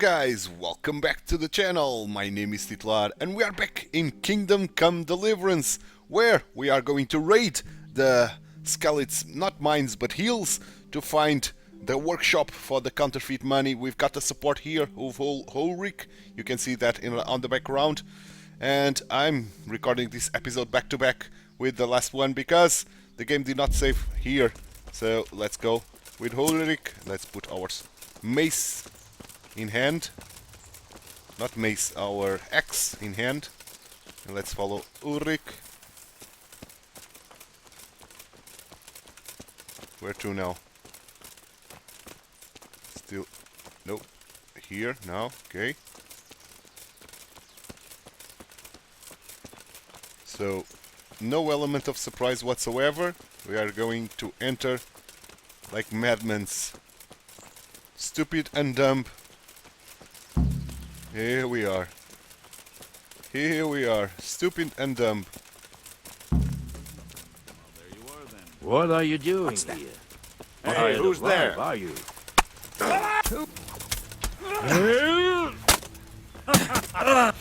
guys, welcome back to the channel. My name is TituElite and we are back in Kingdom Come Deliverance, where we are going to raid the Skalitz, not mines but hills, to find the workshop for the counterfeit money. We've got the support here of Ulrich, you can see that on the background, and I'm recording this episode back to back with the last one because the game did not save here. So let's go with Ulrich. Let's put our mace in hand, not mace, our axe in hand, and let's follow Ulrich. Where to now? Still, nope, here now, okay. So, no element of surprise whatsoever. We are going to enter like madmen. Stupid and dumb. Here we are. Here we are. Stupid and dumb. What are you doing here? Hey, who's there? Are you? Is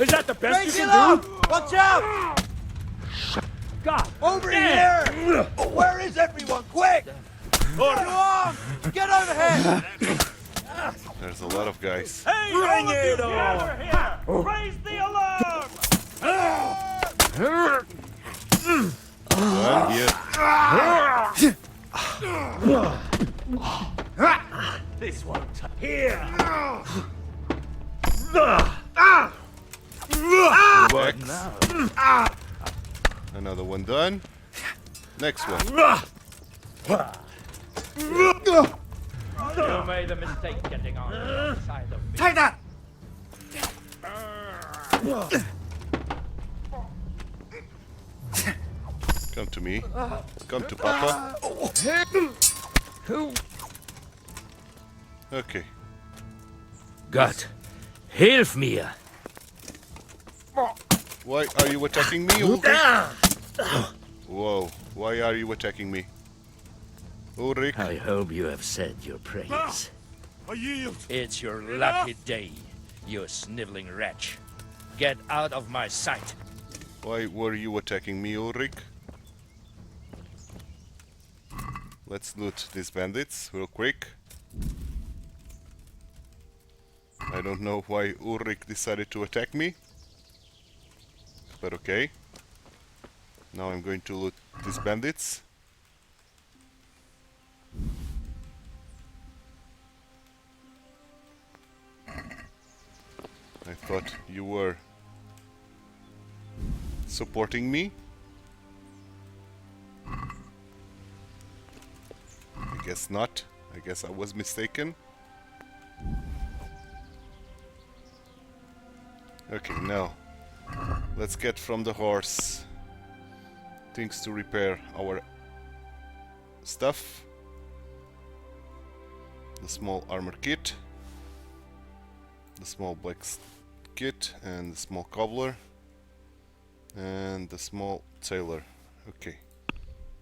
that the best you can do? Watch out! God! Over here! Where is everyone? Quick! Go on! Get over here! There's a lot of guys. Hey, bring it on! Raise the alarm! One here. This one. Here! Next. Another one done. Next one. You made a mistake getting on the side of me. Take that! Come to me. Come to Papa. Okay. Gott, hilf mir! Why are you attacking me, Ulrich? Whoa. Why are you attacking me? Ulrich? I hope you have said your prayers. I yield! It's your lucky day, you sniveling wretch. Get out of my sight. Why were you attacking me, Ulrich? Let's loot these bandits real quick. I don't know why Ulrich decided to attack me, but okay. Now I'm going to loot these bandits. I thought you were supporting me. I guess not. I guess I was mistaken. Okay, now let's get from the horse things to repair our stuff. The small armor kit, the small black kit, and the small cobbler, and the small tailor. Okay,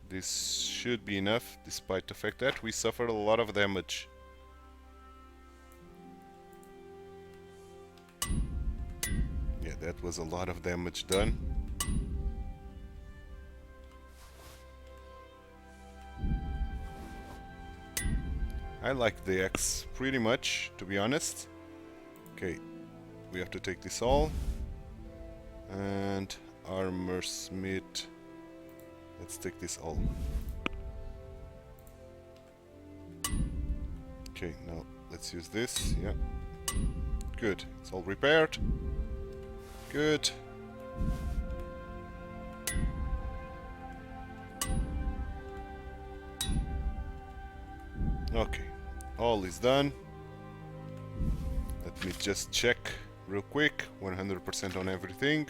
this should be enough, despite the fact that we suffered a lot of damage. Yeah, that was a lot of damage done. I like the axe pretty much, to be honest. Okay, we have to take this all. And armor smith. Let's take this all. Okay, now let's use this. Yeah. Good. It's all repaired. Good. Okay. All is done. Let me just check real quick. 100% on everything.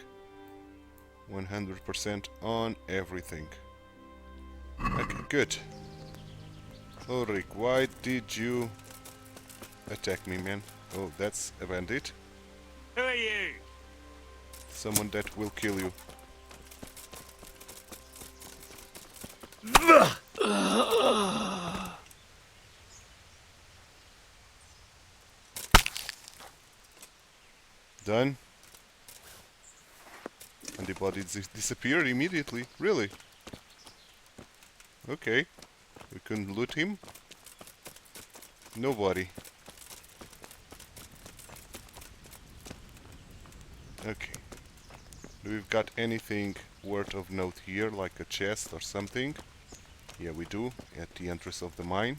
100% on everything. Okay, good. Ulrich, why did you attack me, man? Oh, that's a bandit. Who are you? Someone that will kill you. Done. And the body disappeared immediately. Really? Okay. We couldn't loot him. Nobody. Okay. Do we've got anything worth of note here, like a chest or something? Yeah, we do, at the entrance of the mine.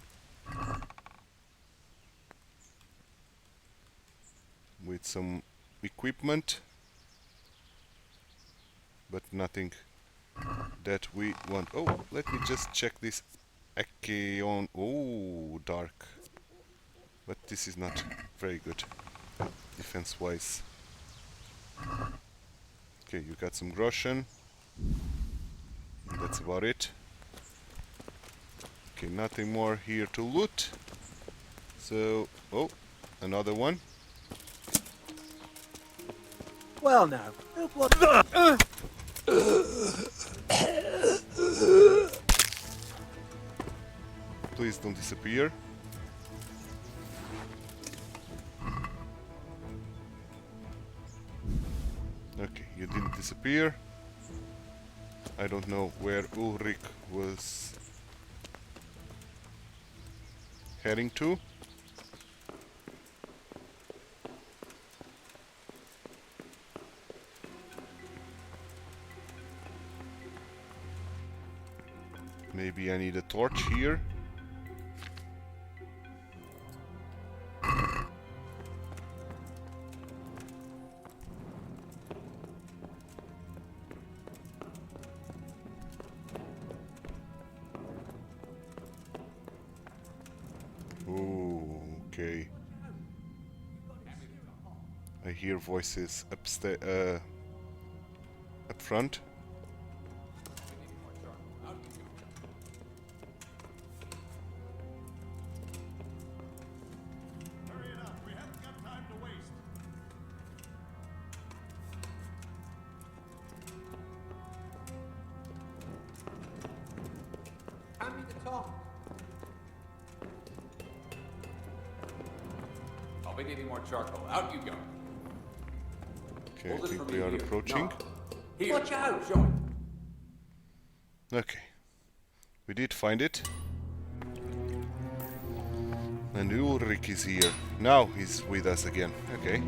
With some equipment. But nothing that we want. Oh, let me just check this Acheon. Oh, dark. But this is not very good, defense-wise. Okay, you got some groschen. That's about it. Okay, nothing more here to loot. So, oh, another one. Well, now. Please don't disappear. Okay, you didn't disappear. I don't know where Ulrich was heading to. Maybe I need a torch here. Oh, okay. I hear voices up front. Hand me the top. I'll be needing more charcoal. Out you go. Okay, Hold I this think for we me are here. approaching. No. Here. Watch out. Show me. Okay, we did find it. And Ulrich is here. Now he's with us again. Okay.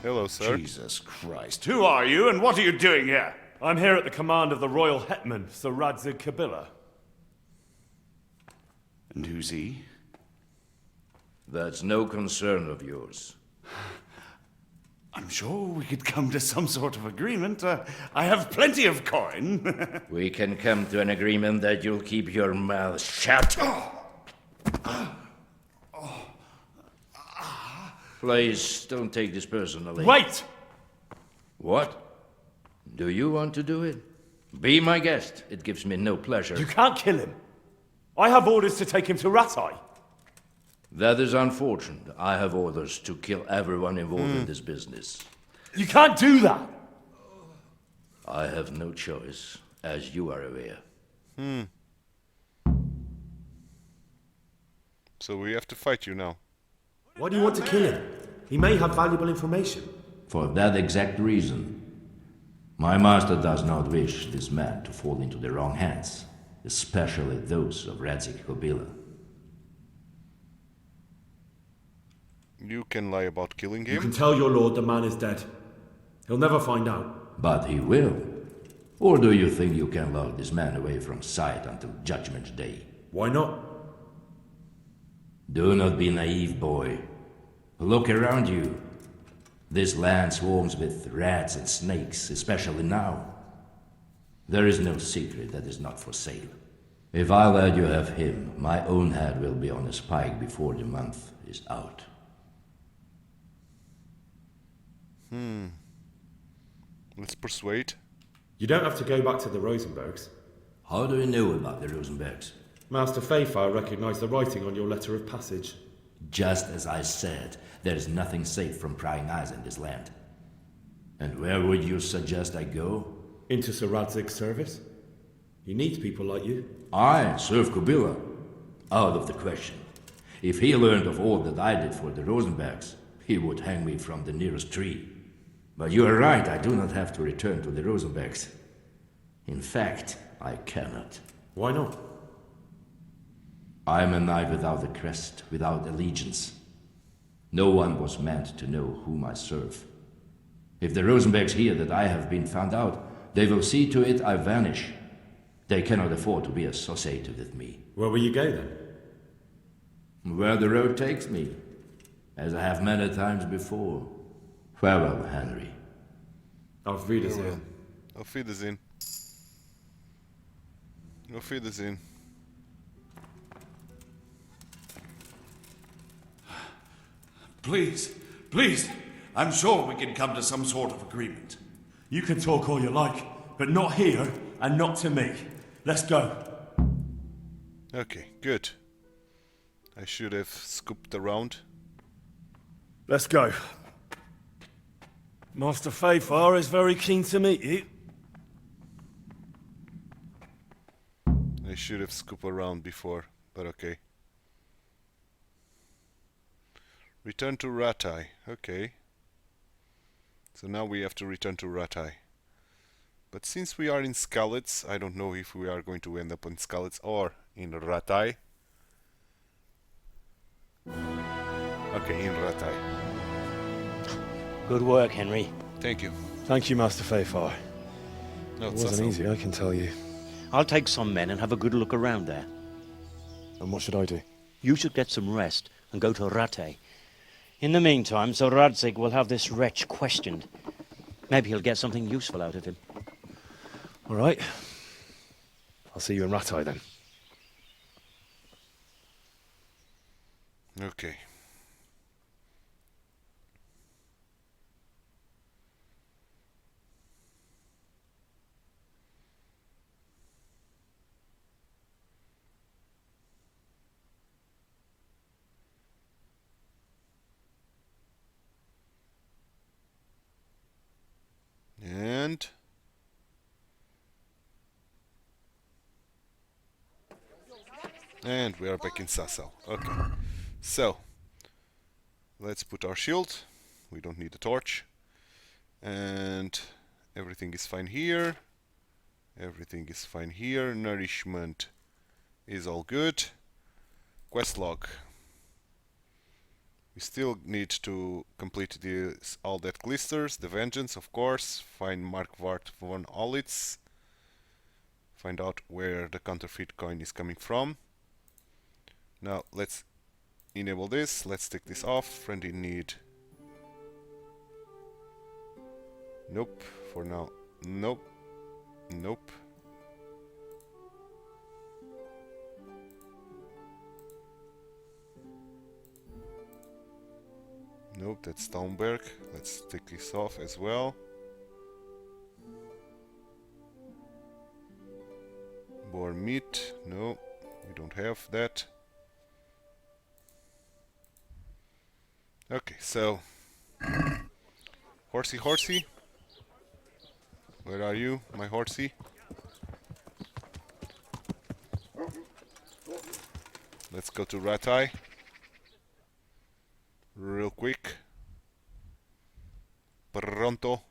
Hello, sir. Jesus Christ. Who are you and what are you doing here? I'm here at the command of the royal hetman, Swrod Kabila. And who's he? That's no concern of yours. I'm sure we could come to some sort of agreement. I have plenty of coin. We can come to an agreement that you'll keep your mouth shut. Please, don't take this personally. Wait! What? Do you want to do it? Be my guest. It gives me no pleasure. You can't kill him. I have orders to take him to Ratai. That is unfortunate. I have orders to kill everyone involved in this business. You can't do that. I have no choice, as you are aware. So we have to fight you now. Why do you want to kill him? He may have valuable information. For that exact reason. My master does not wish this man to fall into the wrong hands, especially those of Jezhek Kabila. You can lie about killing You can him. tell your lord the man is dead. He'll never find out. But he will. Or do you think you can lock this man away from sight until Judgment Day? Why not? Do not be naive, boy. Look around you. This land swarms with rats and snakes, especially now. There is no secret that is not for sale. If I let you have him, my own head will be on a spike before the month is out. Let's persuade. You don't have to go back to the Rosenbergs. How do you know about the Rosenbergs? Master Fayfire recognized the writing on your letter of passage. Just as I said, there is nothing safe from prying eyes in this land. And where would you suggest I go? Into Sir Radzig's service. He needs people like you. I serve Kubila? Out of the question. If he learned of all that I did for the Rosenbergs, he would hang me from the nearest tree. But you are right, I do not have to return to the Rosenbergs. In fact, I cannot. Why not? I am a knight without a crest, without allegiance. No one was meant to know whom I serve. If the Rosenbergs hear that I have been found out, they will see to it I vanish. They cannot afford to be associated with me. Where will you go then? Where the road takes me, as I have many times before. Farewell, Henry. Auf Wiedersehen. Auf Wiedersehen. Auf Wiedersehen. Please, please. I'm sure we can come to some sort of agreement. You can talk all you like, but not here and not to me. Let's go. Okay, good. I should have scooped around. Let's go. Master Fayfar is very keen to meet you. I should have scooped around before, but okay. Return to Ratai. Okay. So now we have to return to Ratai. But since we are in Skalitz, I don't know if we are going to end up in Skalitz or in Ratai. Okay, in Ratai. Good work, Henry. Thank you. Thank you, Master Fayfar. No, It wasn't easy, I can tell you. I'll take some men and have a good look around there. And what should I do? You should get some rest and go to Rate. In the meantime, Sir Radzig will have this wretch questioned. Maybe he'll get something useful out of him. All right. I'll see you in Ratai then. Okay. And we are back in Sassel. Okay. So let's put our shield. We don't need a torch. And everything is fine here. Everything is fine here. Nourishment is all good. Quest log. We still need to complete this, all that glisters, the vengeance, of course. Find Markwart von Olitz. Find out where the counterfeit coin is coming from. Now let's enable this. Let's take this off. Friend in need. Nope. For now. Nope. Nope. Nope, that's Stalmberg. Let's take this off as well. Boar meat. No, we don't have that. Okay, so horsey, horsey, where are you, my horsey? Let's go to Ratai real quick. Pronto.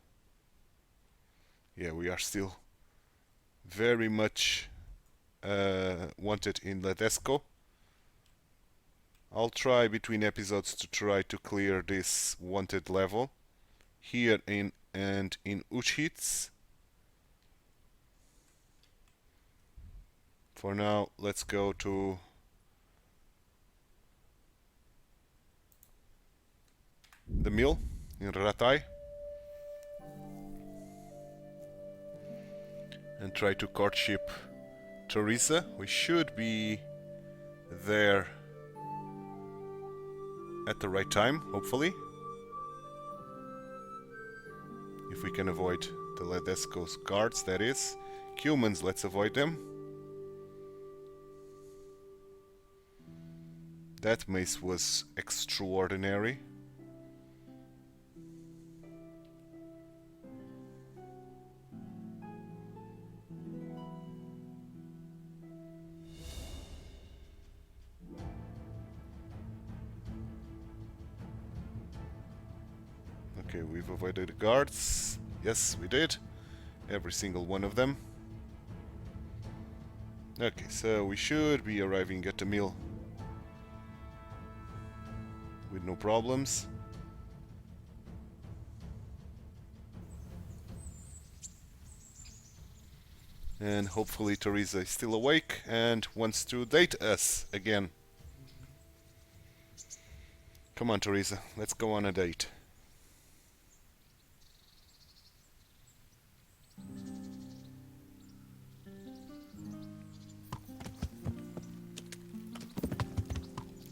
Yeah, we are still very much wanted in Ledesco. I'll try between episodes to try to clear this wanted level here in Uschitz. For now, let's go to the mill in Ratai and try to courtship Teresa. We should be there at the right time, hopefully. If we can avoid the Ledesco's guards, that is. Humans, let's avoid them. That mace was extraordinary. Okay, we've avoided the guards. Yes, we did. Every single one of them. Okay, so we should be arriving at the mill with no problems. And hopefully Teresa is still awake and wants to date us again. Come on, Teresa, let's go on a date.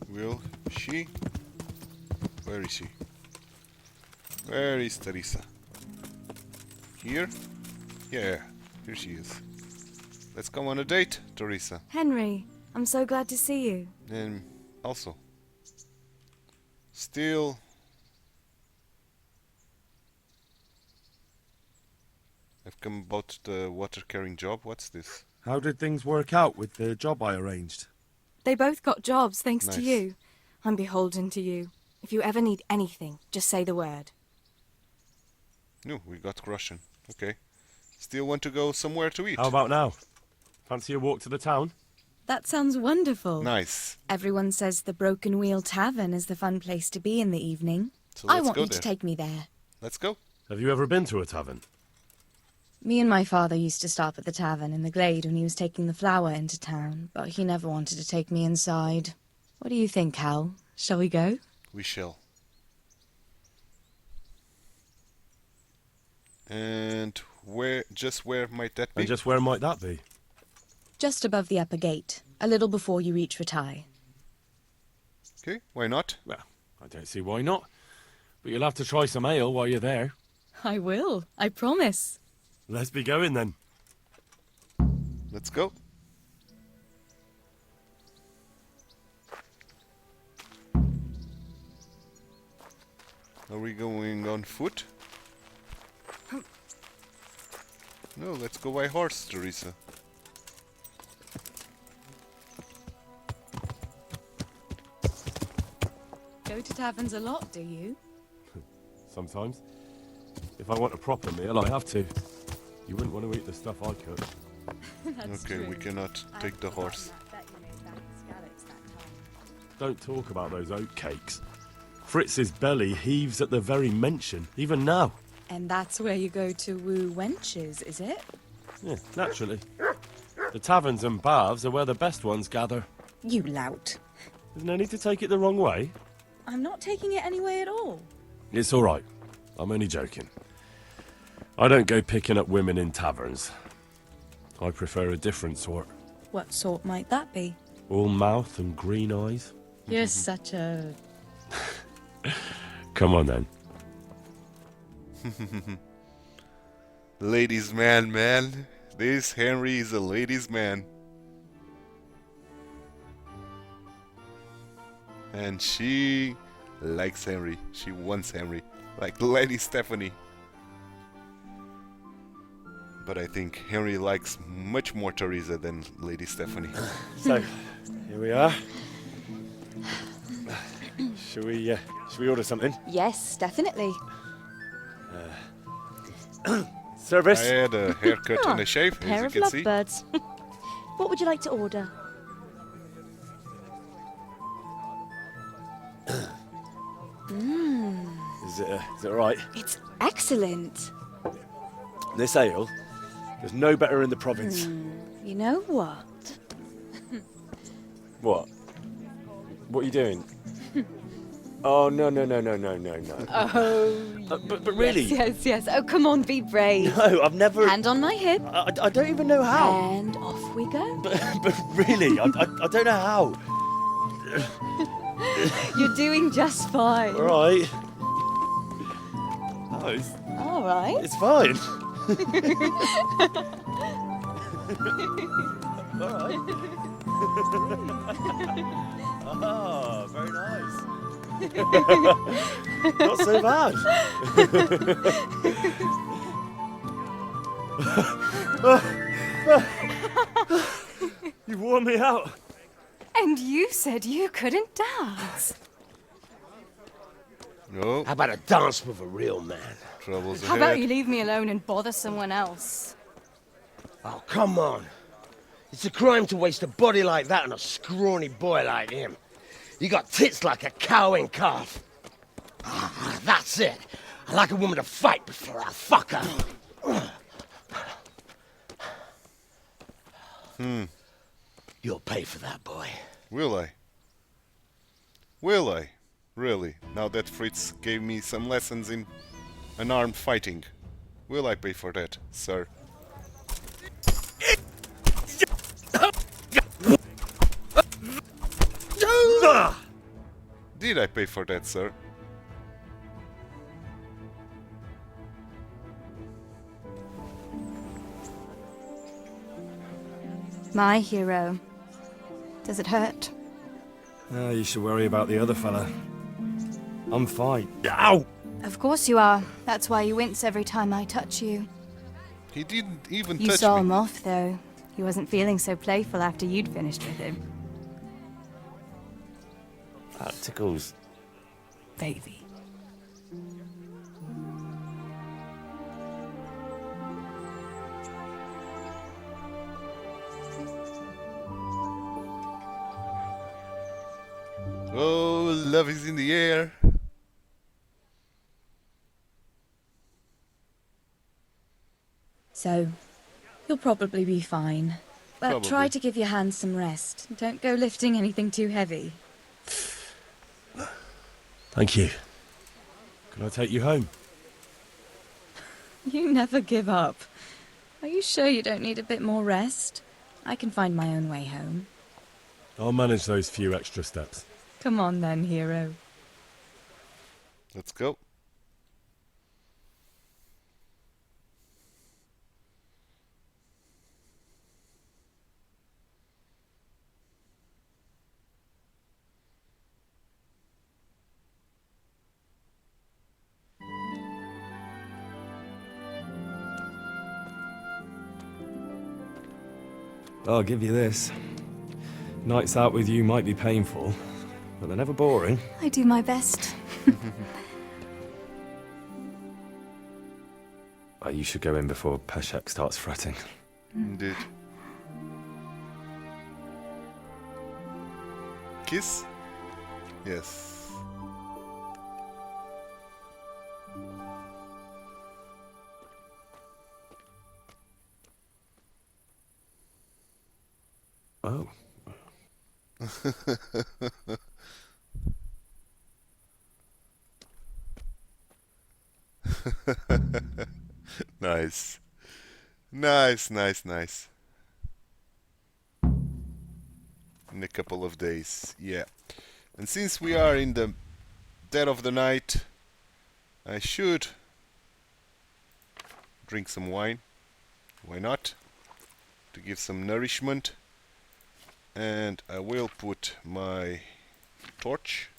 Will she? Where is she? Where is Teresa? Here? Yeah, here she is. Let's go on a date, Teresa. Henry, I'm so glad to see you. And also, still I've come about the water carrying job. What's this? How did things work out with the job I arranged? They both got jobs thanks Nice. to you. I'm beholden to you. If you ever need anything, just say the word. No, we got Russian. Okay. Still want to go somewhere to eat? How about now? Fancy a walk to the town? That sounds wonderful. Nice. Everyone says the Broken Wheel Tavern is the fun place to be in the evening. So I let's want go you there. to take me there. Let's go. Have you ever been to a tavern? Me and my father used to stop at the tavern in the glade when he was taking the flour into town, but he never wanted to take me inside. What do you think, Hal? Shall we go? We shall. And where might that be? And just where might that be? Just above the upper gate, a little before you reach Ratai. Okay, why not? Well, I don't see why not. But you'll have to try some ale while you're there. I will, I promise. Let's be going then. Let's go. Are we going on foot? No, let's go by horse, Teresa. Go to taverns a lot, do you? Sometimes. If I want a proper meal, I have to. You wouldn't want to eat the stuff I cook. That's Okay, true. we cannot take the horse. Don't talk about those oat cakes. Fritz's belly heaves at the very mention, even now. And that's where you go to woo wenches, is it? Yeah, naturally. The taverns and baths are where the best ones gather. You lout. There's no need to take it the wrong way. I'm not taking it any way at all. It's all right. I'm only joking. I don't go picking up women in taverns. I prefer a different sort. What sort might that be? All mouth and green eyes. You're such a... Come on then. Ladies man, man. This Henry is a ladies man. And she likes Henry. She wants Henry. Like Lady Stephanie. But I think Henry likes much more Teresa than Lady Stephanie. So, here we are. Shall we order something? Yes, definitely. Service? I had a haircut and a shave, Pair as of you can see. lovebirds. What would you like to order? Is it alright? It's excellent. This ale, there's no better in the province. You know what? What? What are you doing? Oh, no. Oh, But really? Yes. Oh, come on, be brave. No, I've never... Hand on my hip, I don't even know how. and off we go. But really, I don't know how. You're doing just fine. All right. Oh, All right. it's fine. All right. Oh, very nice. Not so bad. You wore me out. And you said you couldn't dance. No. How about a dance with a real man? Troubles How about ahead. you leave me alone and bother someone else? Oh, come on. It's a crime to waste a body like that on a scrawny boy like him. You got tits like a cow in calf. Ah, that's it. I like a woman to fight before I fuck her. You'll pay for that, boy. Will I? Will I? Really? Now that Fritz gave me some lessons in unarmed fighting. Will I pay for that, sir? Did I pay for that, sir? My hero. Does it hurt? You should worry about the other fella. I'm fine. Ow! Of course you are. That's why you wince every time I touch you. He didn't even You touch saw me. him off, though. He wasn't feeling so playful after you'd finished with him. That tickles. Baby. Oh, love is in the air. So, you'll probably be fine. But Probably. try to give your hands some rest. Don't go lifting anything too heavy. Thank you. Can I take you home? You never give up. Are you sure you don't need a bit more rest? I can find my own way home. I'll manage those few extra steps. Come on then, hero. Let's go. I'll give you this. Nights out with you might be painful, but they're never boring. I do my best. You should go in before Peshek starts fretting. Indeed. Kiss? Yes. Oh. Nice. Nice, nice, nice. In a couple of days, yeah. And since we are in the dead of the night, I should drink some wine. Why not? To give some nourishment. And I will put my torch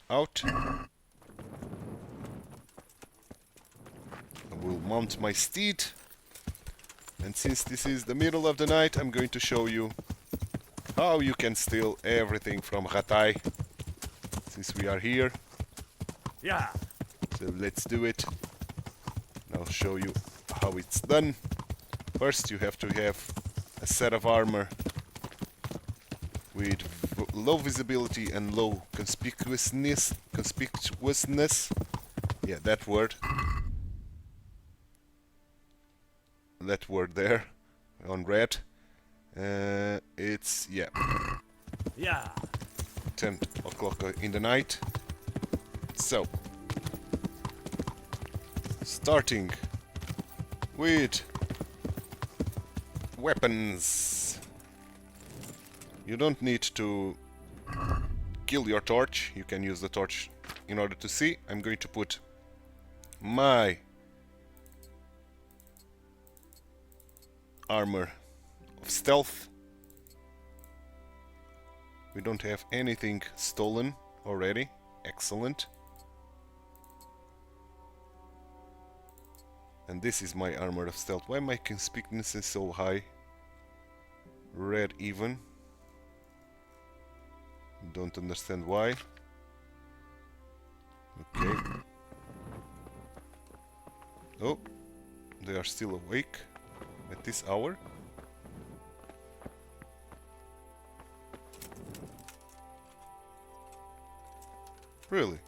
out. I will mount my steed. And since this is the middle of the night, I'm going to show you how you can steal everything from Rattay. Since we are here. Yeah. So let's do it. I'll show you how it's done. First you have to have a set of armor with low visibility and low conspicuousness. Yeah, that word. That word there on red. It's, yeah, Yeah. 10 o'clock in the night. So, starting with weapons. You don't need to kill your torch. You can use the torch in order to see. I'm going to put my armor of stealth. We don't have anything stolen already. Excellent. And this is my armor of stealth. Why my conspicuousness is so high? Red even. Don't understand why. Okay. Oh, they are still awake at this hour. Really?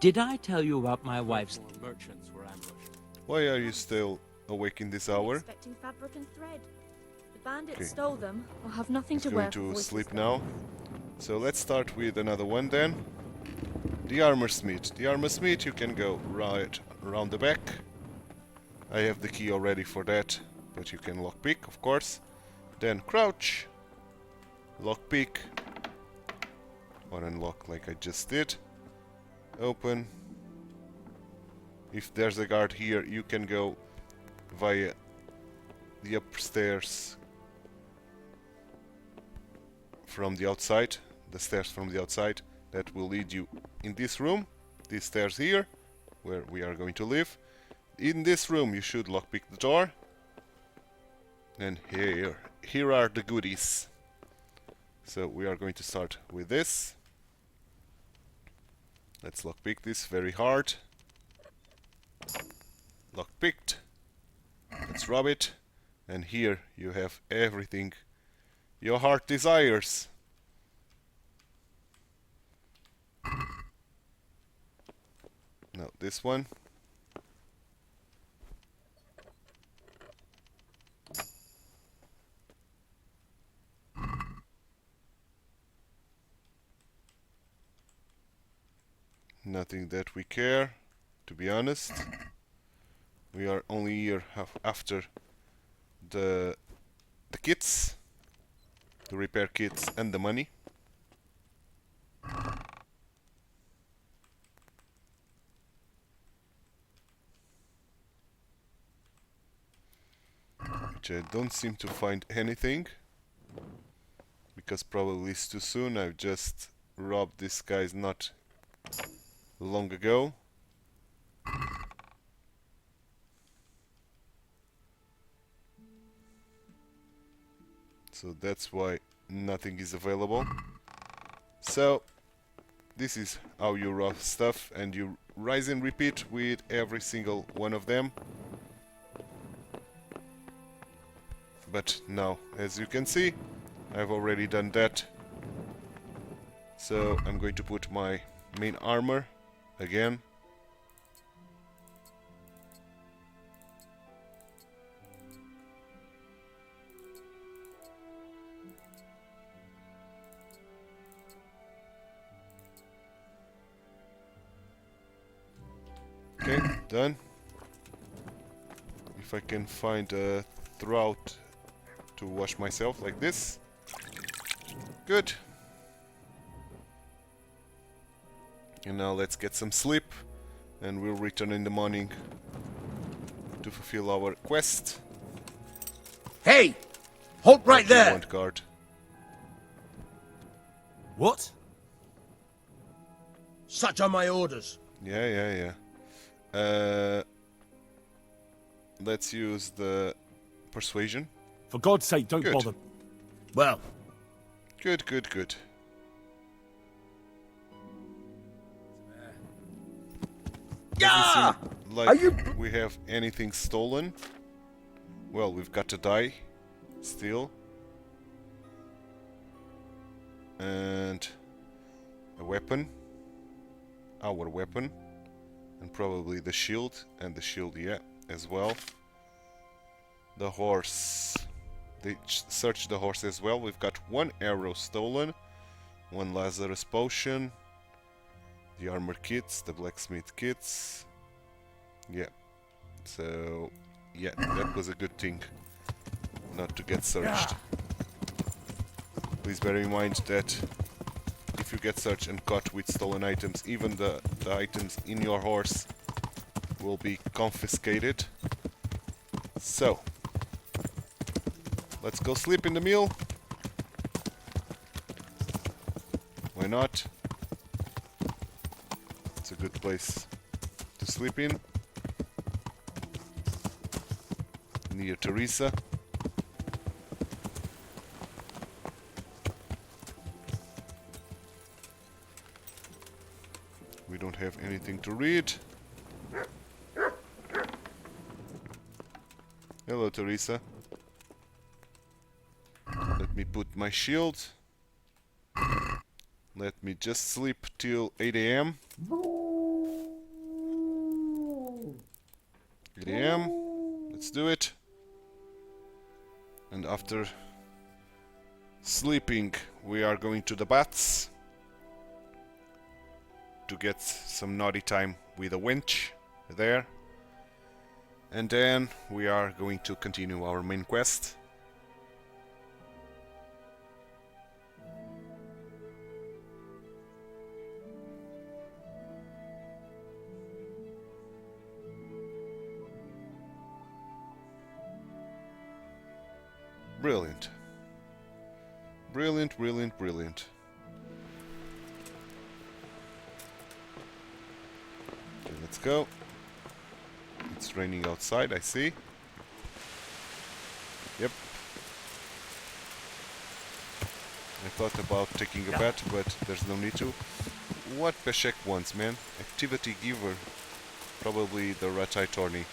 Did I tell you about my wife's... Merchants were ambushed. Why are you still awake in this hour? Expecting fabric and thread. The bandits Okay. stole them. I'll have nothing He's to going wear. to sleep now. So let's start with another one then. The armor smith. The armor smith, you can go right around the back. I have the key already for that, but you can lockpick, of course. Then crouch, lockpick, or unlock like I just did. Open. If there's a guard here, you can go via the upstairs from the outside, the stairs from the outside. That will lead you in this room, these stairs here, where we are going to live. In this room you should lockpick the door. And here are the goodies. So we are going to start with this. Let's lockpick this very hard. Lockpicked. Let's rub it. And here you have everything your heart desires. Now this one. Nothing that we care, to be honest. We are only here after the kits, the repair kits and the money. Which I don't seem to find anything, because probably it's too soon. I've just robbed these guys not long ago. So that's why nothing is available. So this is how you rob stuff, and you rise and repeat with every single one of them. But now, as you can see, I've already done that. So I'm going to put my main armor again. Okay, done. If I can find a throat to wash myself like this. Good. And now let's get some sleep, and we'll return in the morning to fulfill our quest. Hey! Halt right Do you there! want guard? What? Such are my orders. Yeah. Let's use the persuasion. For God's sake, don't Good. bother. Well, Good. yeah! Like we have anything stolen. Well, we've got to die still. And a weapon. Our weapon. And probably the shield. And the shield, yeah, as well. The horse. They searched the horse as well. We've got one arrow stolen. One Lazarus potion. The armor kits. The blacksmith kits. Yeah. So, yeah, that was a good thing not to get searched. Please bear in mind that if you get searched and caught with stolen items, even the items in your horse will be confiscated. So, let's go sleep in the mill. Why not? It's a good place to sleep in. near Teresa. We don't have anything to read. Hello, Teresa. Let me put my shield. Let me just sleep till 8 AM. 8 AM. Let's do it. And after sleeping, we are going to the baths to get some naughty time with a winch there. And then we are going to continue our main quest. Brilliant. Brilliant, brilliant, brilliant. Okay, let's go. It's raining outside, I see. Yep. I thought about taking a bath, but there's no need to. What Peshek wants, man? Activity giver. Probably the Ratai tourney.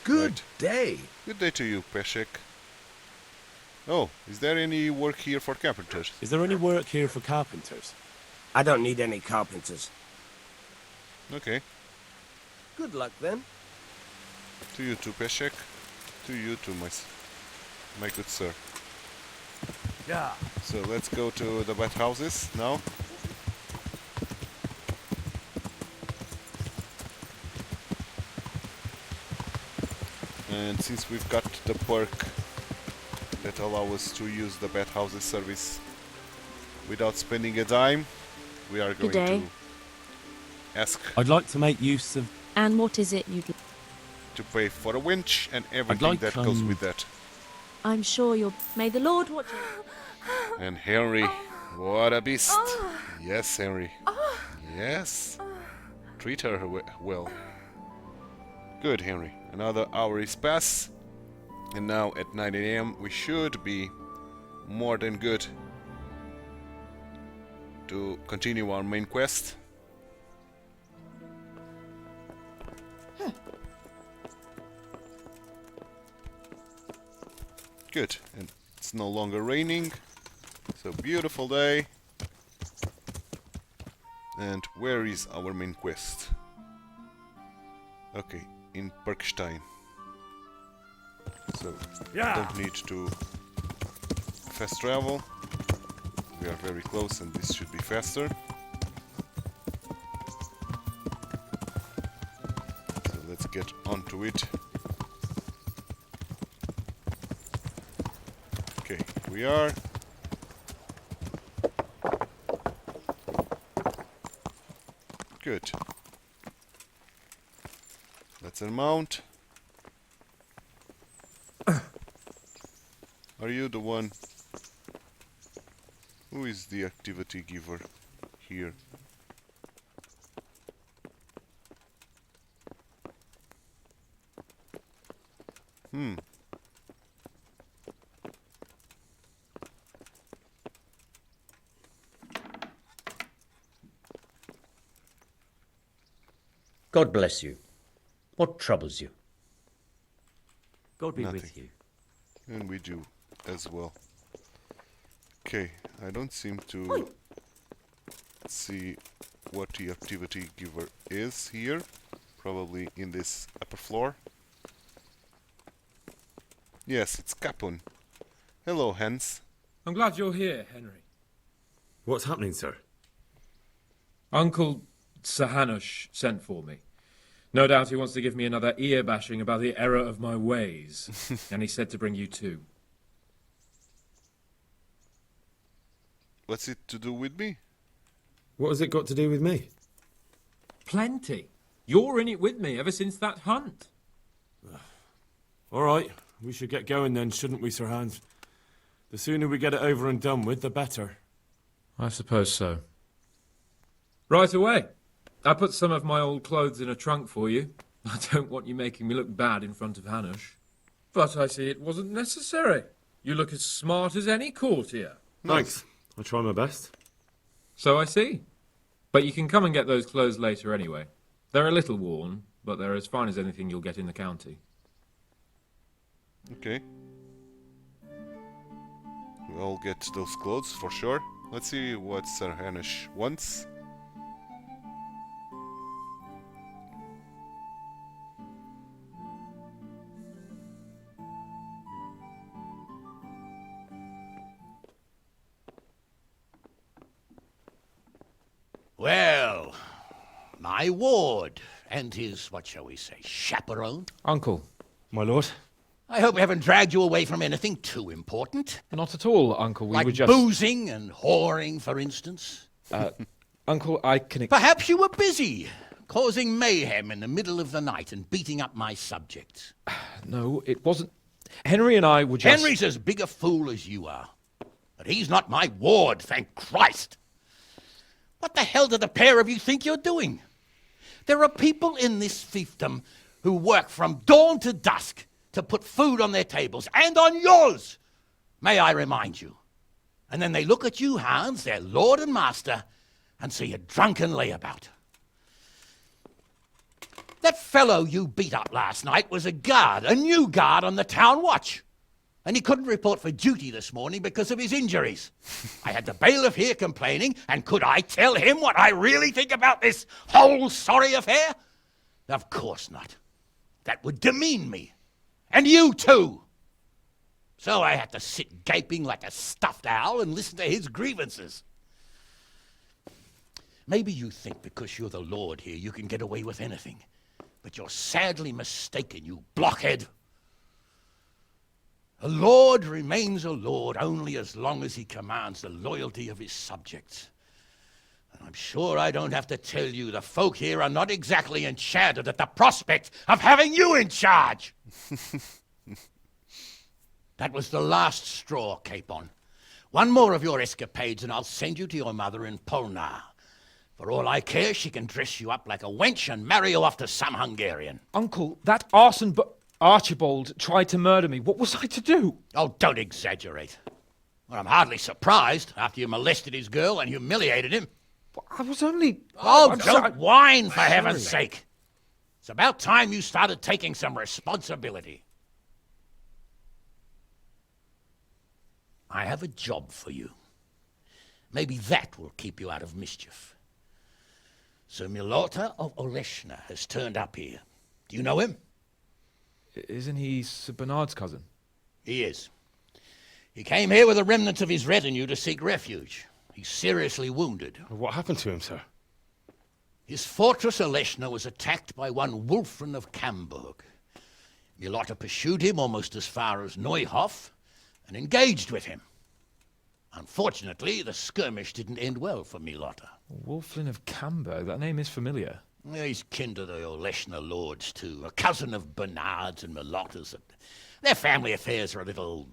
Good day. Good day to you, Peshek. Oh, is there any work here for carpenters? Is there any work here for carpenters? I don't need any carpenters. Okay. Good luck then. To you too, Peshek. To you too, my good sir. Yeah. So let's go to the bathhouses now. And since we've got the perk that allow us to use the bathhouses service without spending a dime, we are going to ask I'd like to make use of... And what is it you'd... to pay for a winch and everything that goes with that. I'm sure you'll... May the Lord watch you. And Henry, what a beast. Yes, Henry. Yes. Treat her well. Good, Henry. Another hour is past. And now at 9 AM we should be more than good to continue our main quest. Good, and it's no longer raining, so beautiful day. And where is our main quest? Okay, in Perkstein. So, don't need to fast travel. We are very close and this should be faster. So let's get onto it. Okay, here we are. Good. Let's unmount. Are you the one? Who is the activity giver here? God bless you. What troubles you? God be Nothing. with you. And we do as well. Okay, I don't seem to see what the activity giver is here. Probably in this upper floor. Yes, it's Capun. Hello, Hans. I'm glad you're here, Henry. What's happening, sir? Uncle Sahanush sent for me. No doubt he wants to give me another ear bashing about the error of my ways. And he said to bring you too. What's it to do with me? What has it got to do with me? Plenty. You're in it with me ever since that hunt. All right, we should get going then, shouldn't we, Sir Hans? The sooner we get it over and done with, the better. I suppose so. Right away. I put some of my old clothes in a trunk for you. I don't want you making me look bad in front of Hanush. But I see it wasn't necessary. You look as smart as any courtier. Thanks. I'll try my best. So I see. But you can come and get those clothes later anyway. They're a little worn, but they're as fine as anything you'll get in the county. Okay. We'll get those clothes for sure. Let's see what Sir Hanish wants. Well, my ward and his, what shall we say, chaperone. Uncle. My lord? I hope we haven't dragged you away from anything too important. Not at all, Uncle. We like were just... boozing and whoring, for instance. Uncle, I can... Perhaps you were busy, causing mayhem in the middle of the night and beating up my subjects. No, it wasn't... Henry and I were just... Henry's as big a fool as you are. But he's not my ward, thank Christ. What the hell do the pair of you think you're doing? There are people in this fiefdom who work from dawn to dusk to put food on their tables, and on yours, may I remind you. And then they look at you, Hans, their lord and master, and see a drunken layabout. That fellow you beat up last night was a guard, a new guard on the town watch. And he couldn't report for duty this morning because of his injuries. I had the bailiff here complaining, and could I tell him what I really think about this whole sorry affair? Of course not. That would demean me. And you too. So I had to sit gaping like a stuffed owl and listen to his grievances. Maybe you think because you're the lord here you can get away with anything. But you're sadly mistaken, you blockhead. A lord remains a lord only as long as he commands the loyalty of his subjects. And I'm sure I don't have to tell you the folk here are not exactly enchanted at the prospect of having you in charge. That was the last straw, Capon. One more of your escapades and I'll send you to your mother in Polnar. For all I care, she can dress you up like a wench and marry you off to some Hungarian. Uncle, that arson... Archibald tried to murder me. What was I to do? Oh, don't exaggerate. Well, I'm hardly surprised after you molested his girl and humiliated him. I was only... Oh, don't whine, for heaven's sake. It's about time you started taking some responsibility. I have a job for you. Maybe that will keep you out of mischief. Sir Milota of Oleshna has turned up here. Do you know him? Isn't he Sir Bernard's cousin? He is. He came here with a remnant of his retinue to seek refuge. He's seriously wounded. What happened to him, sir? His fortress Oleshna was attacked by one Wulfrin of Camburg. Milota pursued him almost as far as Neuhof and engaged with him. Unfortunately, the skirmish didn't end well for Milota. Wulfrin of Camburg? That name is familiar. He's kin to the Oleshna lords, too. A cousin of Bernard's and Milota's. Their family affairs are a little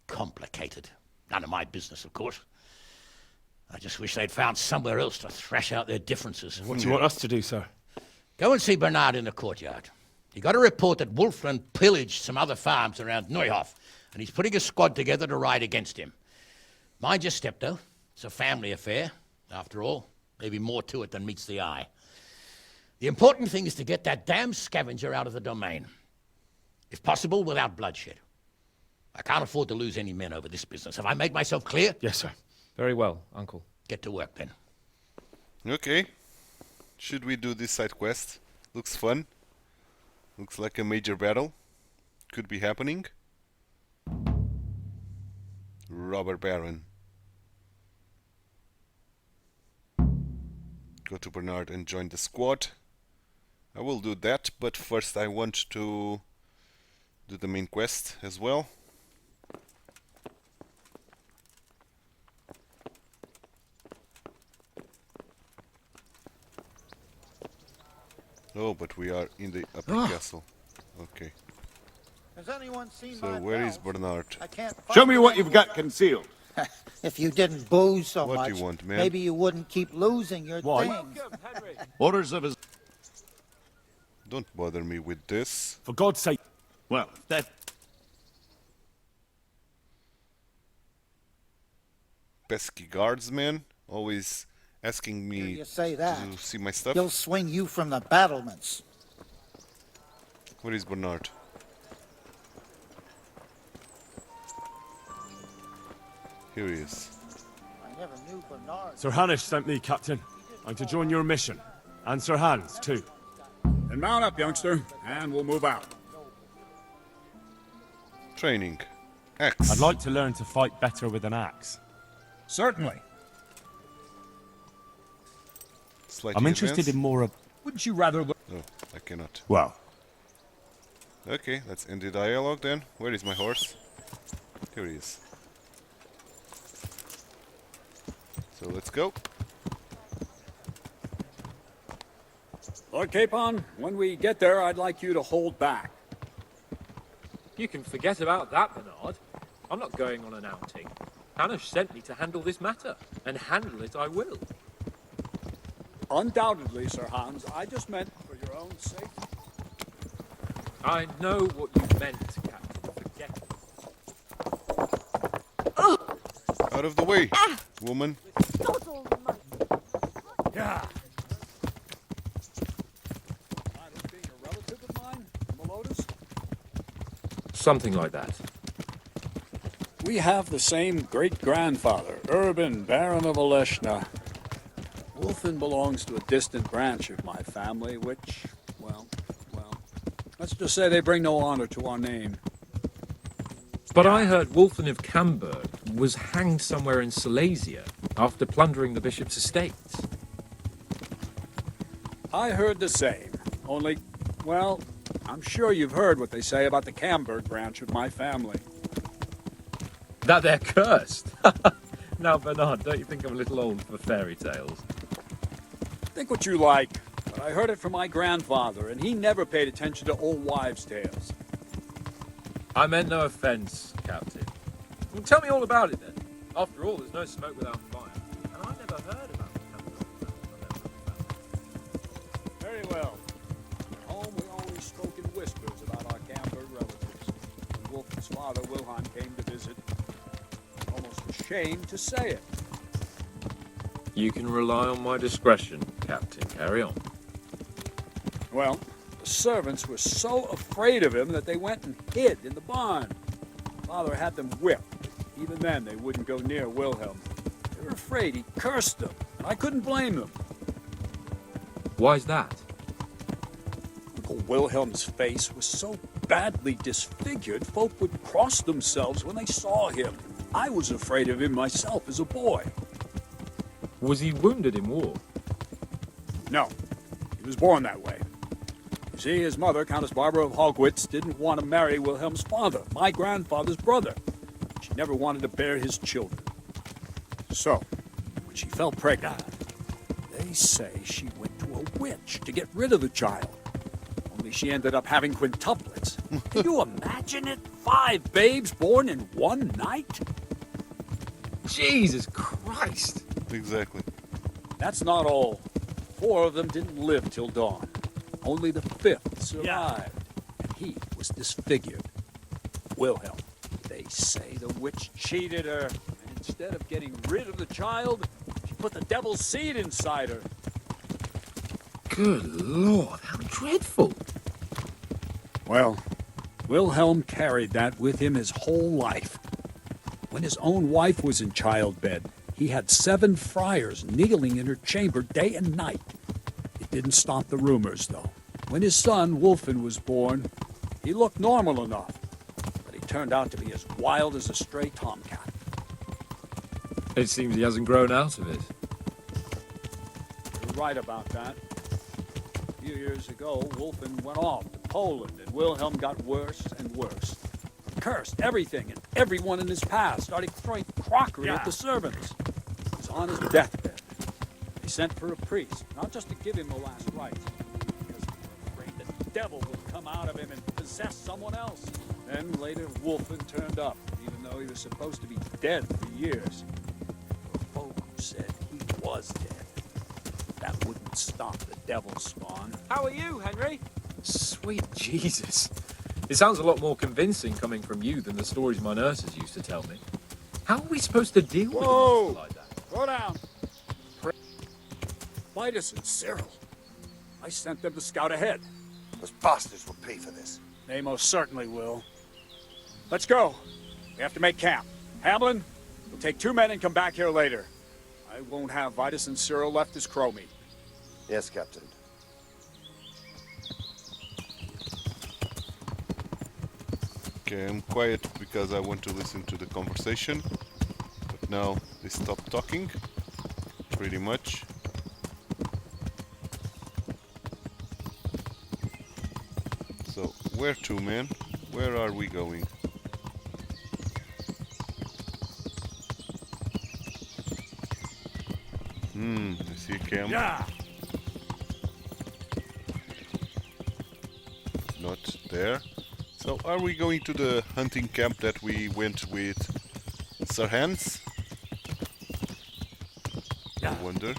complicated. None of my business, of course. I just wish they'd found somewhere else to thrash out their differences. What do you want us to do, sir? Go and see Bernard in the courtyard. He got a report that Wulfrin pillaged some other farms around Neuhof, and he's putting a squad together to ride against him. Mind your step, though. It's a family affair. After all, maybe more to it than meets the eye. The important thing is to get that damn scavenger out of the domain. If possible, without bloodshed. I can't afford to lose any men over this business. Have I made myself clear? Yes, sir. Very well, Uncle. Get to work, then. Okay. Should we do this side quest? Looks fun. Looks like a major battle. Could be happening. Robber Baron. Go to Bernard and join the squad. I will do that, but first I want to do the main quest as well. Oh, but we are in the upper castle. Okay. Has anyone seen So my where is bells? Bernard? I can't Show me what you've got concealed. If you didn't booze so What much, do you want, man? maybe you wouldn't keep losing your Why? things. Orders of his... Don't bother me with this. For God's sake. Well, that... pesky guardsman, always asking me You say that. to see my stuff. He'll swing you from the battlements. Where is Bernard? Here he is. I never knew Bernard. Sir Hanish sent me, Captain. I'm to join your mission. And Sir Hans, too. Then mount up, youngster, and we'll move out. Training. Axe. I'd like to learn to fight better with an axe. Certainly. Slightly I'm interested advanced. in more of... Wouldn't you rather look... Oh, I cannot. Well. Okay, let's end the dialogue then. Where is my horse? Here he is. So let's go. Lord Capon, when we get there, I'd like you to hold back. You can forget about that, Bernard. I'm not going on an outing. Hanish sent me to handle this matter, and handle it I will. Undoubtedly, Sir Hans. I just meant for your own sake. I know what you meant, Captain. Forget it. Out of the way, woman. Yeah. Being a relative of mine, Melodus? Something like that. We have the same great-grandfather, Urban, Baron of Oleshna. Wolfen belongs to a distant branch of my family, which, well, let's just say they bring no honor to our name. But I heard Wolfen of Camberg was hanged somewhere in Silesia after plundering the bishop's estates. I heard the same, only, well, I'm sure you've heard what they say about the Camberg branch of my family. That they're cursed. Now, Bernard, don't you think I'm a little old for fairy tales? Think what you like, but I heard it from my grandfather, and he never paid attention to old wives' tales. I meant no offense, Captain. Well, tell me all about it then. After all, there's no smoke without fire, and I never heard about the Very well. At home, we always spoke in whispers about our Camberg relatives. When Wolfen's father, Wilhelm, came to visit, I'm almost ashamed to say it. You can rely on my discretion, Captain. Carry on. Well, the servants were so afraid of him that they went and hid in the barn. Father had them whipped. Even then, they wouldn't go near Wilhelm. They were afraid he cursed them, and I couldn't blame them. Why's that? Uncle Wilhelm's face was so badly disfigured, folk would cross themselves when they saw him. I was afraid of him myself as a boy. Was he wounded in war? No, he was born that way. You see, his mother, Countess Barbara of Hogwitz, didn't want to marry Wilhelm's father, my grandfather's brother. She never wanted to bear his children. So, when she fell pregnant, they say she went to a witch to get rid of the child. Only she ended up having quintuplets. Can you imagine it? 5 babes born in one night? Jesus Christ! Exactly. That's not all. 4 of them didn't live till dawn. Only the 5th survived, and he was disfigured. Wilhelm, they say the witch cheated her, and instead of getting rid of the child, she put the devil's seed inside her. Good Lord, how dreadful! Well, Wilhelm carried that with him his whole life. When his own wife was in childbed, he had 7 friars kneeling in her chamber day and night. It didn't stop the rumors, though. When his son, Wolfen, was born, he looked normal enough, but he turned out to be as wild as a stray tomcat. It seems he hasn't grown out of it. You're right about that. A few years ago, Wolfen went off to Poland, and Wilhelm got worse and worse. Cursed everything and everyone in his path, started throwing crockery at the servants. He was on his deathbed. They sent for a priest, not just to give him the last rites, because they were afraid the devil would come out of him and possess someone else. Then later, Wolfen turned up, even though he was supposed to be dead for years. There were folk who said he was dead. That wouldn't stop the devil's spawn. How are you, Henry? Sweet Jesus. It sounds a lot more convincing coming from you than the stories my nurses used to tell me. How are we supposed to deal with a Whoa! monster like that? Go down. Vitus and Cyril. I sent them to scout ahead. Those bastards will pay for this. They most certainly will. Let's go. We have to make camp. Hamlin, you'll take 2 men and come back here later. I won't have Vitus and Cyril left as crow meat. Yes, Captain. Okay, I'm quiet because I want to listen to the conversation. But now they stop talking. Pretty much. So, where to, man? Where are we going? I see a camp. Yeah. Not there. So, are we going to the hunting camp that we went with Sir Hans? I wonder.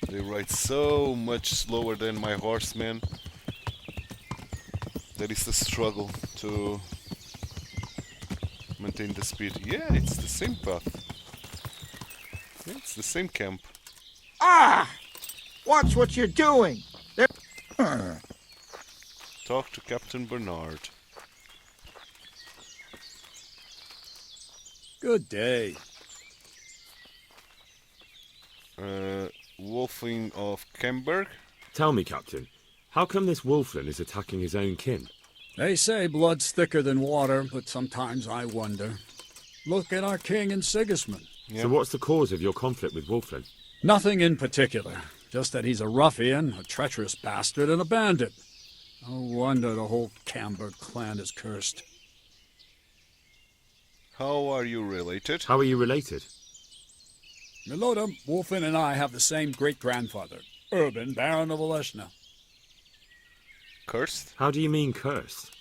They ride so much slower than my horseman. That is the struggle to maintain the speed. Yeah, it's the same path. Yeah, it's the same camp. Ah! Watch what you're doing. Talk to Captain Bernard. Good day. Wolfing of Kemberg? Tell me, Captain, how come this wolfling is attacking his own kin? They say blood's thicker than water, but sometimes I wonder. Look at our king and Sigismund. So what's the cause of your conflict with wolfling? Nothing in particular. Just that he's a ruffian, a treacherous bastard, and a bandit. No wonder the whole Camber clan is cursed. How are you related? How are you related? Milota, Wolfin, and I have the same great-grandfather, Urban, Baron of Oleshna. Cursed? How do you mean cursed?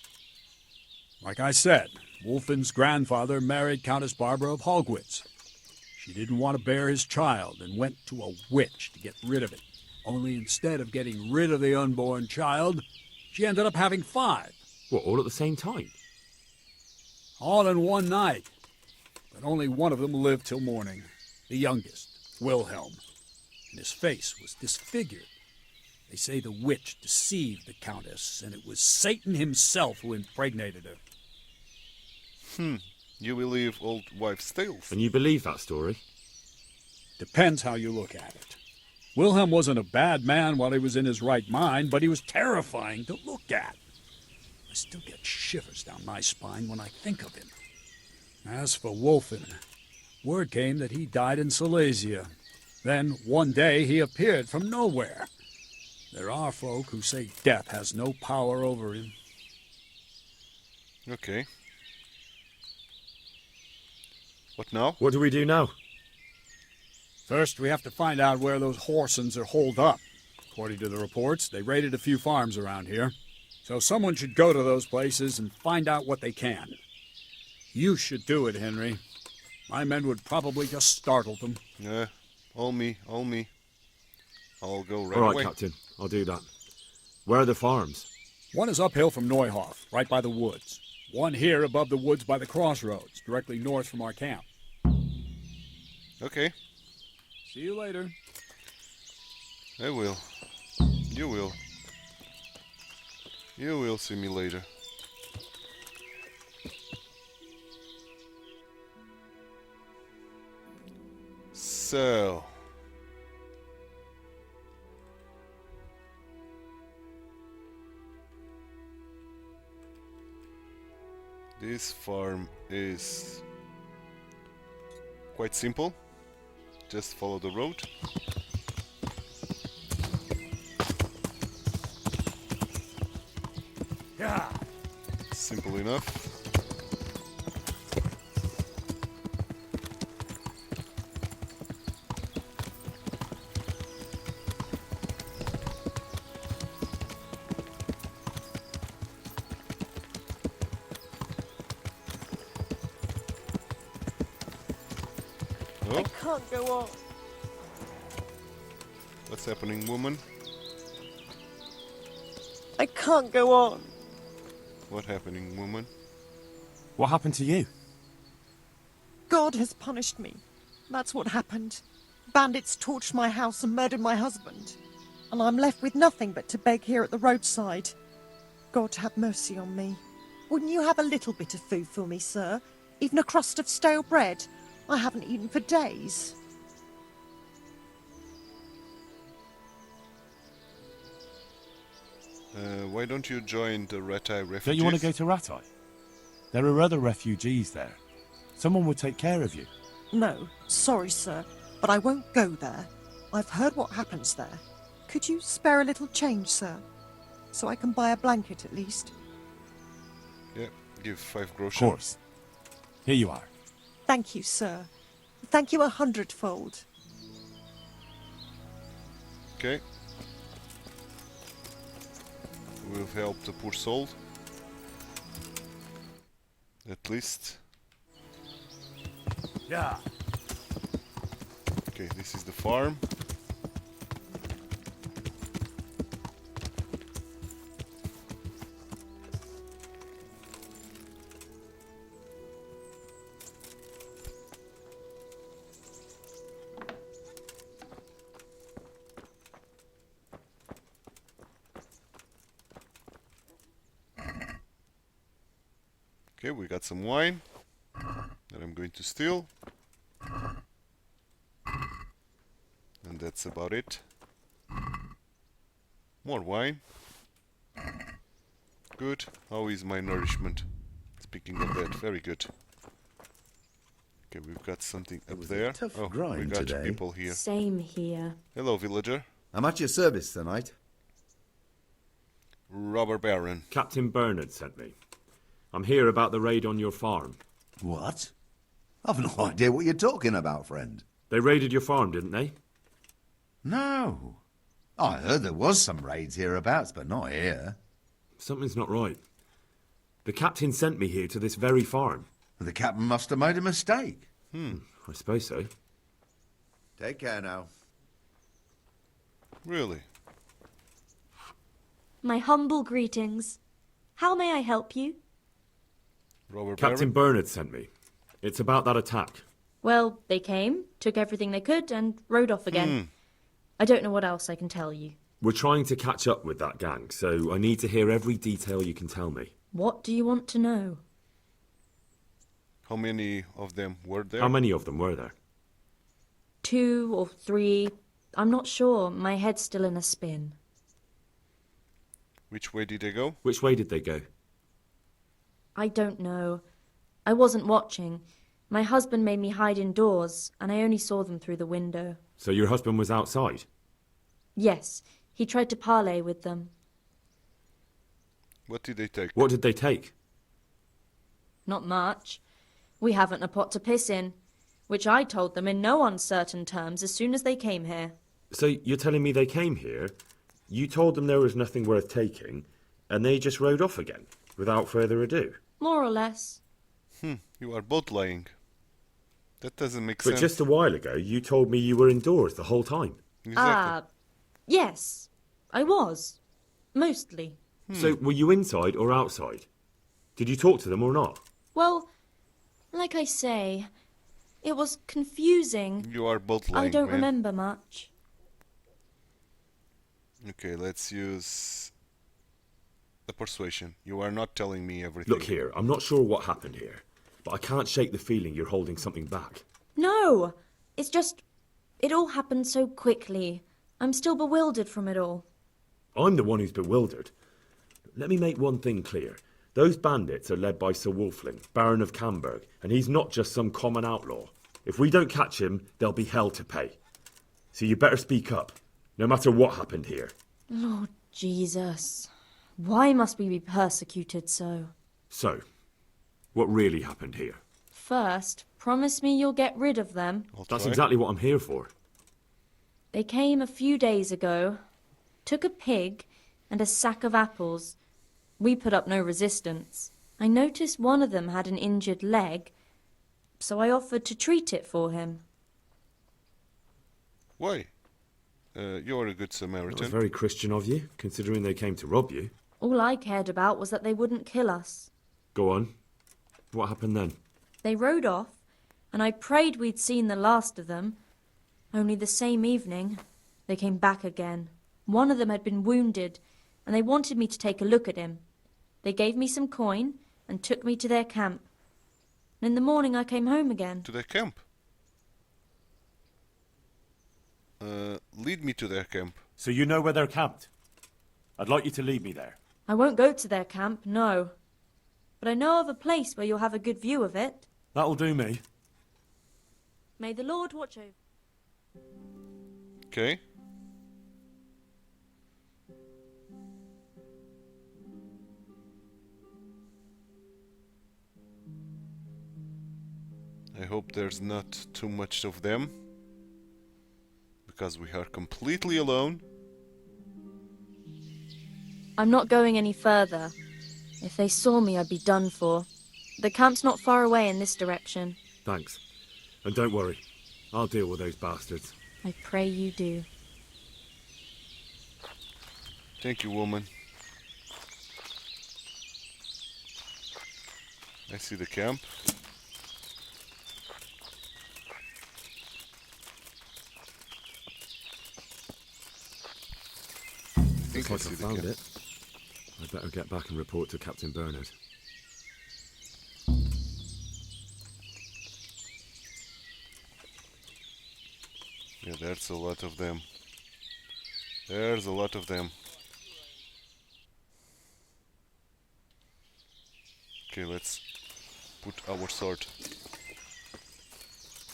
Like I said, Wolfin's grandfather married Countess Barbara of Hogwitz. She didn't want to bear his child and went to a witch to get rid of it. Only instead of getting rid of the unborn child, she ended up having 5. What, all at the same time? All in one night. But only one of them lived till morning. The youngest, Wilhelm. And his face was disfigured. They say the witch deceived the Countess, and it was Satan himself who impregnated her. You believe old wives' tales? And you believe that story? Depends how you look at it. Wilhelm wasn't a bad man while he was in his right mind, but he was terrifying to look at. I still get shivers down my spine when I think of him. As for Wolfen, word came that he died in Silesia. Then, one day, he appeared from nowhere. There are folk who say death has no power over him. Okay. What now? What do we do now? First, we have to find out where those Horsons are holed up. According to the reports, they raided a few farms around here. So someone should go to those places and find out what they can. You should do it, Henry. My men would probably just startle them. Yeah, all me, all me. I'll go right All right, away. Captain. I'll do that. Where are the farms? One is uphill from Neuhof, right by the woods. One here above the woods by the crossroads, directly north from our camp. Okay. See you later. I will. You will. You will see me later. So... this farm is quite simple. Just follow the road. Yeah. Simple enough. Oh, can't go on. what's happening, woman? I can't go on. What happening, woman? What happened to you? God has punished me. That's what happened. Bandits torched my house and murdered my husband. And I'm left with nothing but to beg here at the roadside. God have mercy on me. Wouldn't you have a little bit of food for me, sir? Even a crust of stale bread? I haven't eaten for days. Why don't you join the Ratai refugees? Don't you want to go to Ratai? There are other refugees there. Someone will take care of you. No, sorry, sir, but I won't go there. I've heard what happens there. Could you spare a little change, sir? So I can buy a blanket at least. Yeah, give 5 groschen. Of course. Here you are. Thank you, sir. Thank you 100-fold. Okay. We'll help the poor soul. At least. Yeah. Okay, this is the farm. Okay, we got some wine that I'm going to steal. And that's about it. More wine. Good. How is my nourishment? Speaking of that, very good. Okay, we've got something up there. Oh, we got today. people here. Same here. Hello, villager. I'm at your service tonight. Robber Baron. Captain Bernard sent me. I'm here about the raid on your farm. What? I've no idea what you're talking about, friend. They raided your farm, didn't they? No. I heard there was some raids hereabouts, but not here. Something's not right. The captain sent me here to this very farm. The captain must have made a mistake. I suppose so. Take care now. Really? My humble greetings. How may I help you? Robber Captain Baron? Bernard sent me. It's about that attack. Well, they came, took everything they could, and rode off again. I don't know what else I can tell you. We're trying to catch up with that gang, so I need to hear every detail you can tell me. What do you want to know? How many of them were there? How many of them were there? 2 or 3. I'm not sure. My head's still in a spin. Which way did they go? Which way did they go? I don't know. I wasn't watching. My husband made me hide indoors, and I only saw them through the window. So your husband was outside? Yes, he tried to parley with them. What did they take? What did they take? Not much. We haven't a pot to piss in, which I told them in no uncertain terms as soon as they came here. So you're telling me they came here, you told them there was nothing worth taking, and they just rode off again, without further ado? More or less. You are both lying. That doesn't make But sense. just a while ago, you told me you were indoors the whole time. Exactly. Yes, I was. Mostly. So were you inside or outside? Did you talk to them or not? Well, like I say, it was confusing. You are both lying, I don't man. remember much. Okay, let's use the persuasion. You are not telling me everything. Look here, I'm not sure what happened here, but I can't shake the feeling you're holding something back. No, it's just, it all happened so quickly. I'm still bewildered from it all. I'm the one who's bewildered. Let me make one thing clear. Those bandits are led by Sir Wulflin, Baron of Camberg, and he's not just some common outlaw. If we don't catch him, there'll be hell to pay. So you better speak up, no matter what happened here. Lord Jesus, why must we be persecuted so? So, what really happened here? First, promise me you'll get rid of them. That's exactly what I'm here for. They came a few days ago, took a pig and a sack of apples. We put up no resistance. I noticed one of them had an injured leg, so I offered to treat it for him. Why? You're a good Samaritan. That was very Christian of you, considering they came to rob you. All I cared about was that they wouldn't kill us. Go on. What happened then? They rode off, and I prayed we'd seen the last of them. Only the same evening, they came back again. One of them had been wounded, and they wanted me to take a look at him. They gave me some coin and took me to their camp. And in the morning I came home again. To their camp? Lead me to their camp. So you know where they're camped? I'd like you to lead me there. I won't go to their camp, no. But I know of a place where you'll have a good view of it. That'll do me. May the Lord watch over. Okay. I hope there's not too much of them, because we are completely alone. I'm not going any further. If they saw me, I'd be done for. The camp's not far away in this direction. Thanks. And don't worry. I'll deal with those bastards. I pray you do. Thank you, woman. I see the camp. Looks like I found it. I'd better get back and report to Captain Bernard. Yeah, there's a lot of them. There's a lot of them. Okay, let's put our sword.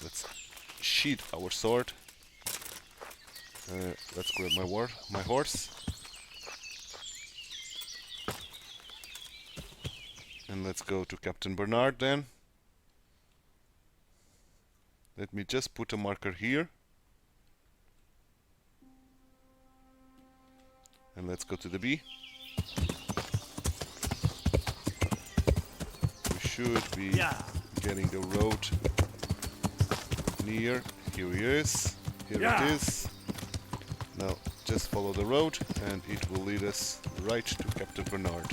Let's sheath our sword. Let's grab my horse. And let's go to Captain Bernard then. Let me just put a marker here. And let's go to the B. We should be getting the road near. Here he is. Here it is. Now just follow the road and it will lead us right to Captain Bernard.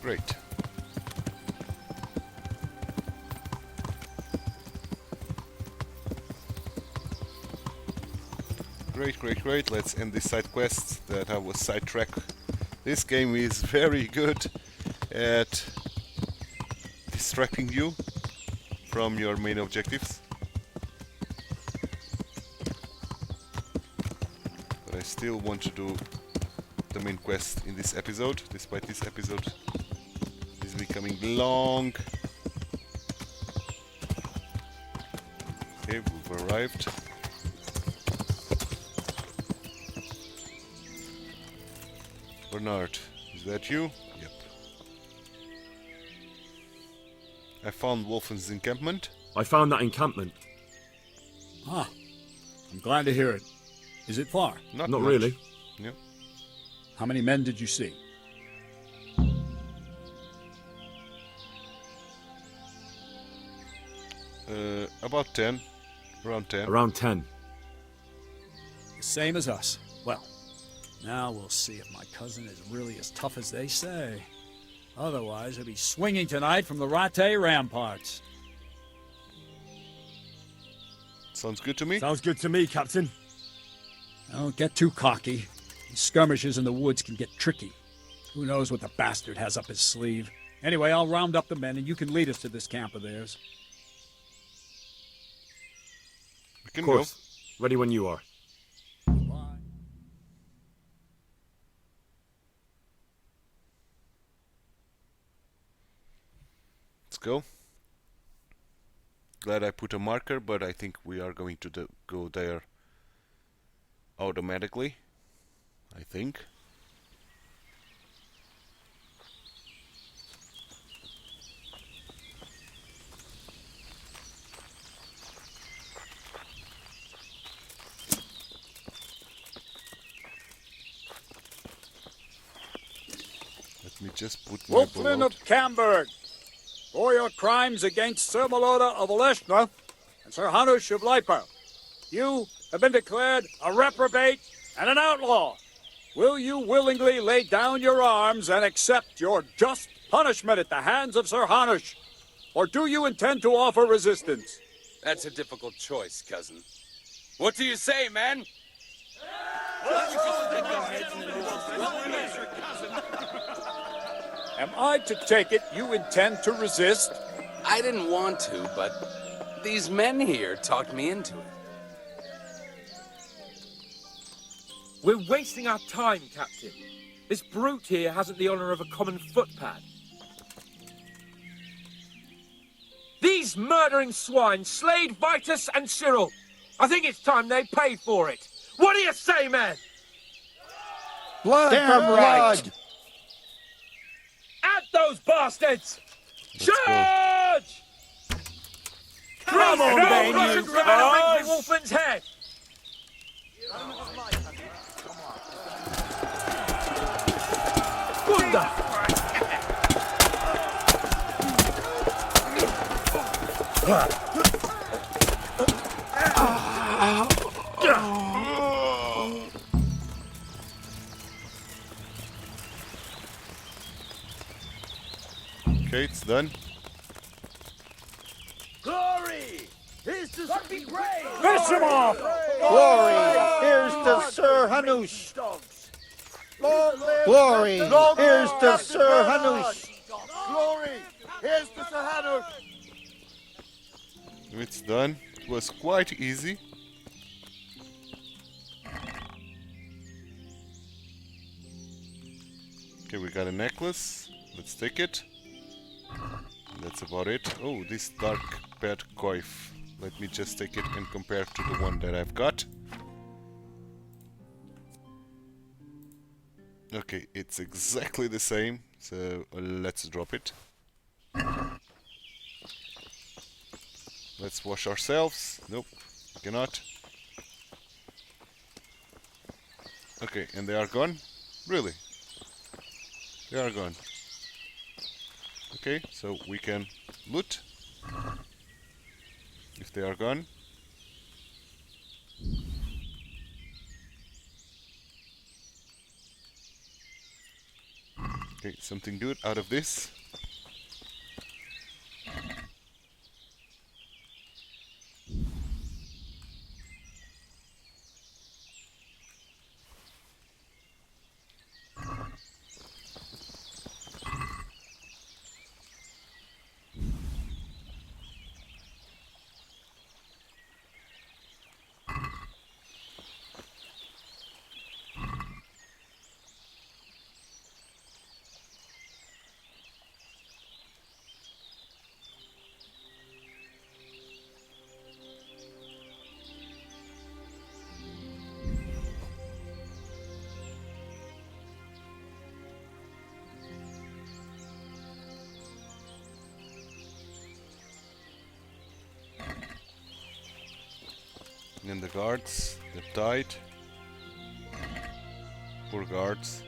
Great. Great. Let's end this side quest that I was sidetracked. This game is very good at distracting you from your main objectives. But I still want to do the main quest in this episode, despite this episode is becoming long. Okay, we've arrived. Bernard, is that you? Yep. I found Wolfen's encampment. I found that encampment. Ah, I'm glad to hear it. Is it far? Not really. Yep. How many men did you see? About 10. Around 10. Around 10. The same as us. Well, now we'll see if my cousin is really as tough as they say. Otherwise, he'll be swinging tonight from the Rattay ramparts. Sounds good to me. Sounds good to me, Captain. Don't get too cocky. These skirmishes in the woods can get tricky. Who knows what the bastard has up his sleeve. Anyway, I'll round up the men and you can lead us to this camp of theirs. We can of course. Go. Ready when you are. Bye. Let's go. Glad I put a marker, but I think we are going to go there automatically. I think. Let me just put my Wolflin of Camberg, for your crimes against Sir Maloda of Oleshna and Sir Hanush of Lipa. You have been declared a reprobate and an outlaw. Will you willingly lay down your arms and accept your just punishment at the hands of Sir Hanush? Or do you intend to offer resistance? That's a difficult choice, cousin. What do you say, man? Am I to take it you intend to resist? I didn't want to, but these men here talked me into it. We're wasting our time, Captain. This brute here hasn't the honor of a common footpad. These murdering swine slayed Vitus and Cyril. I think it's time they paid for it. What do you say, men? Blood Damn for right. blood! At those bastards! Charge! Come on, no then, Russian you grenade cuz! Wolfman's head! Gunda! Okay, it's done. Glory! Here's to Finish him off! Glory! Here's to Sir Hanush! Glory! Here's to Sir Hanush! Glory! Here's to Sir Hanush! It's done. It was quite easy. Okay, we got a necklace. Let's take it. That's about it. Oh, this dark pet coif. Let me just take it and compare to the one that I've got. Okay, it's exactly the same. So let's drop it. Let's wash ourselves. Nope, cannot. Okay, and they are gone? Really? They are gone. Okay, so we can loot if they are gone. Okay, something good out of this. And the guards, they're tied. Poor guards.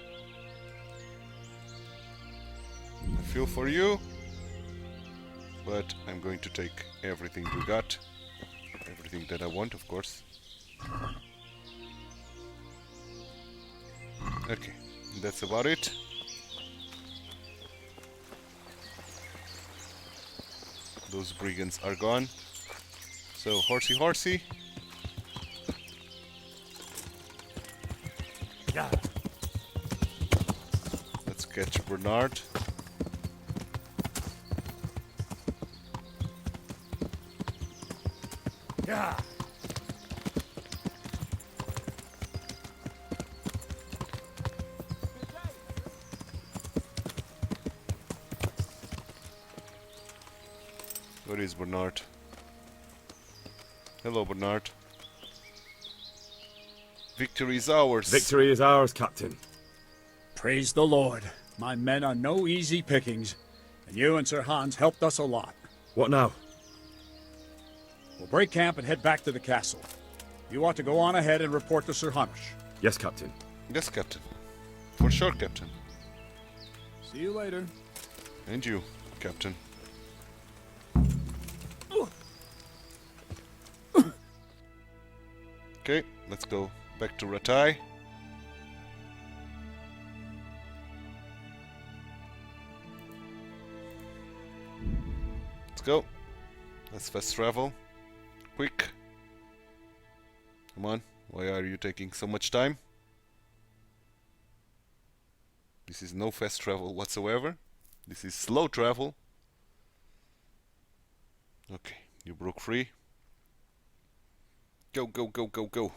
I feel for you, but I'm going to take everything we got. Everything that I want, of course. Okay, that's about it. Those brigands are gone. So, horsey horsey. Yeah. Let's catch Bernard. Yeah. Where is Bernard? Hello, Bernard. Victory is ours. Victory is ours, Captain. Praise the Lord. My men are no easy pickings, and you and Sir Hans helped us a lot. What now? We'll break camp and head back to the castle. You ought to go on ahead and report to Sir Hanush. Yes, Captain. Yes, Captain. For sure, Captain. See you later. And you, Captain. Okay, let's go back to Ratai. Let's go. Let's fast travel. Quick. Come on. Why are you taking so much time? This is no fast travel whatsoever. This is slow travel. Okay, you broke free. Go, go, go, go, go.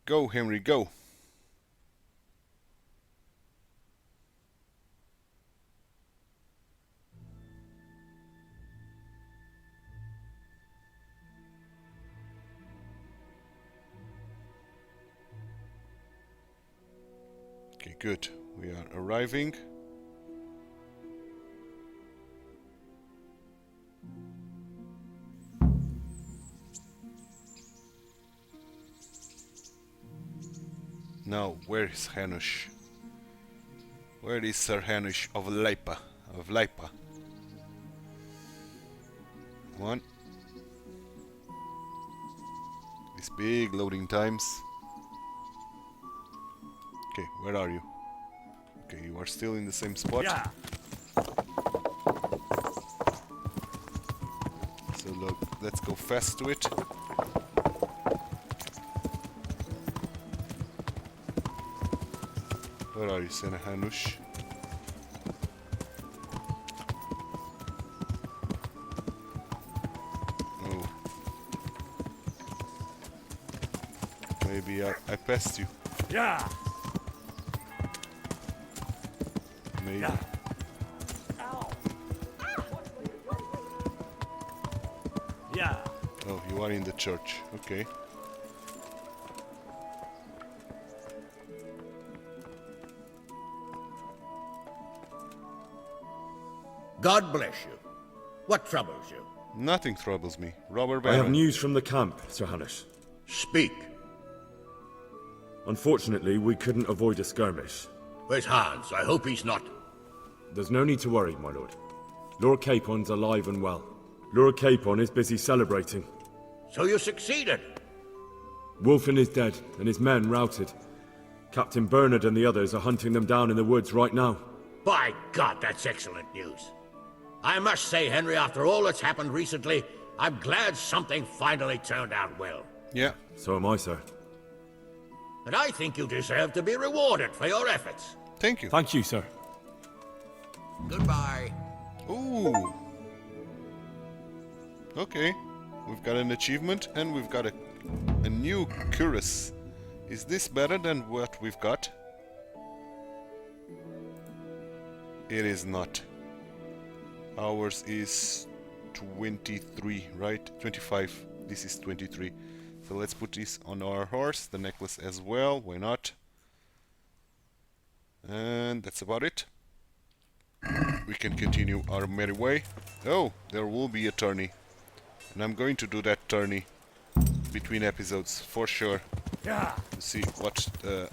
Go, Henry, go. Okay, good. We are arriving. Now, where is Hanush? Where is Sir Hanush of Leipa? Come on. These big loading times. Okay, where are you? Okay, you are still in the same spot. Yeah. So look, let's go fast to it. Where are you, Sena Hanush? Oh. Maybe I passed you. Yeah. Maybe. Yeah. Yeah. Oh, you are in the church. Okay. God bless you. What troubles you? Nothing troubles me. Robert I have Baron. news from the camp, Sir Hanush. Speak. Unfortunately, we couldn't avoid a skirmish. Where's Hans? I hope he's not. There's no need to worry, my lord. Lord Capon's alive and well. Lord Capon is busy celebrating. So you succeeded? Wulfin is dead, and his men routed. Captain Bernard and the others are hunting them down in the woods right now. By God, that's excellent news. I must say, Henry, after all that's happened recently, I'm glad something finally turned out well. Yeah. So am I, sir. And I think you deserve to be rewarded for your efforts. Thank you. Thank you, sir. Goodbye. Ooh. Okay. We've got an achievement and we've got a new cuirass. Is this better than what we've got? It is not. Ours is 23, right? 25. This is 23. So let's put this on our horse, the necklace as well. Why not? And that's about it. We can continue our merry way. Oh, there will be a tourney. And I'm going to do that tourney between episodes for sure. Yeah. To see what the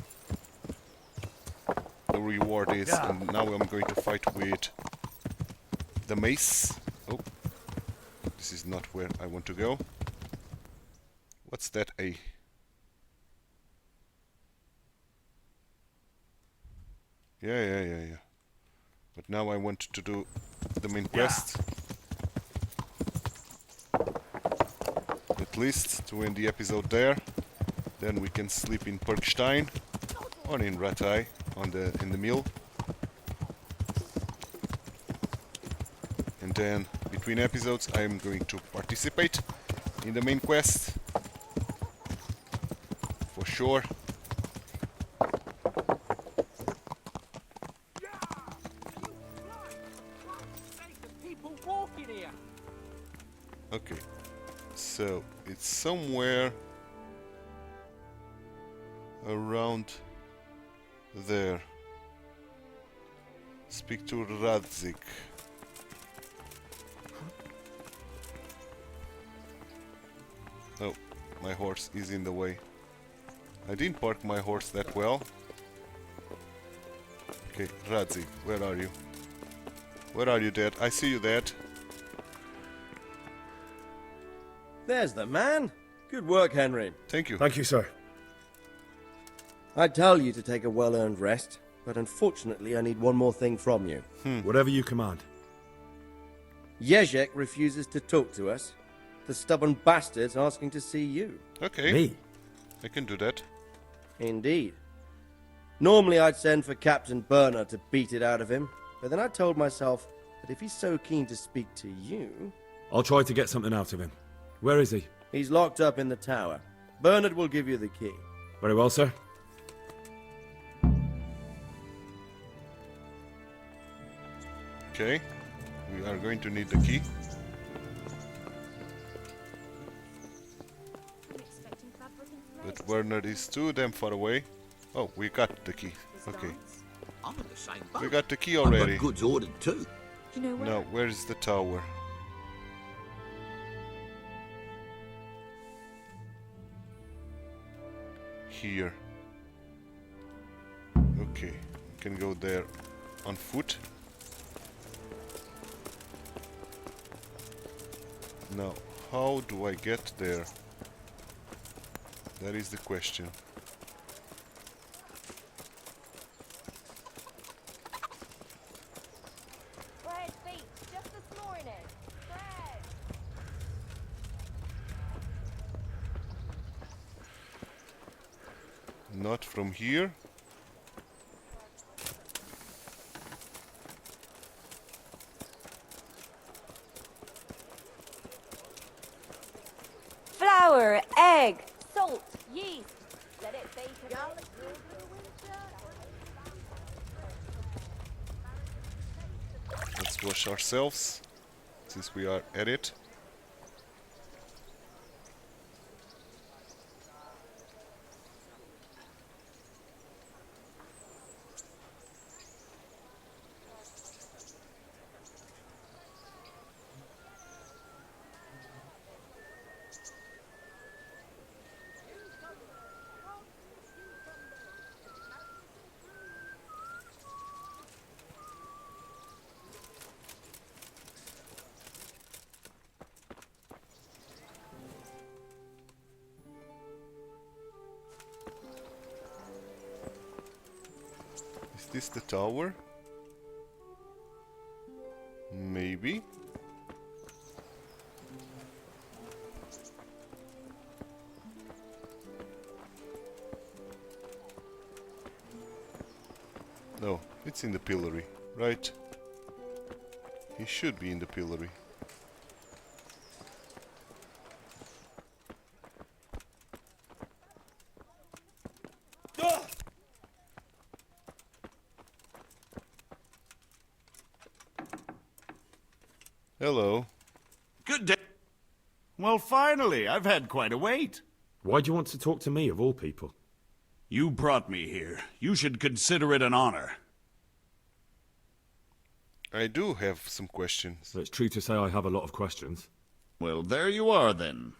reward is. Yeah. And now I'm going to fight with the mace. Oh, this is not where I want to go. What's that? Yeah. But now I want to do the main quest. At least to end the episode there. Then we can sleep in Perkstein or in Ratai in the mill. And then between episodes I am going to participate in the main quest. For sure. Okay, so it's somewhere around there. Speak to Radzig. Oh, my horse is in the way. I didn't park my horse that well. Okay, Radzig, where are you? Where are you, Dad? I see you, Dad. There's the man. Good work, Henry. Thank you. Thank you, sir. I tell you to take a well-earned rest, but unfortunately I need one more thing from you. Whatever you command. Jezhek refuses to talk to us. The stubborn bastard's asking to see you. Okay. Me? I can do that. Indeed. Normally I'd send for Captain Burner to beat it out of him, but then I told myself that if he's so keen to speak to you... I'll try to get something out of him. Where is he? He's locked up in the tower. Bernard will give you the key. Very well, sir. Okay. We are going to need the key. But Bernard is too damn far away. Oh, we got the key. Okay. I'm in the same boat. We got the key I've got already. goods ordered too. Do you know where? Now, where is the tower? Here. Okay, can go there on foot. Now, how do I get there? That is the question. Bread beat, just this morning. Bread. Not from here. Flour, egg, salt, yeast. Let it bake a bit. Let's wash ourselves, since we are at it. Is this the tower? Maybe. No, it's in the pillory, right? He should be in the pillory. Hello. Good day. Well, finally, I've had quite a wait. Why do you want to talk to me, of all people? You brought me here. You should consider it an honor. I do have some questions. It's true to say I have a lot of questions. Well, there you are, then.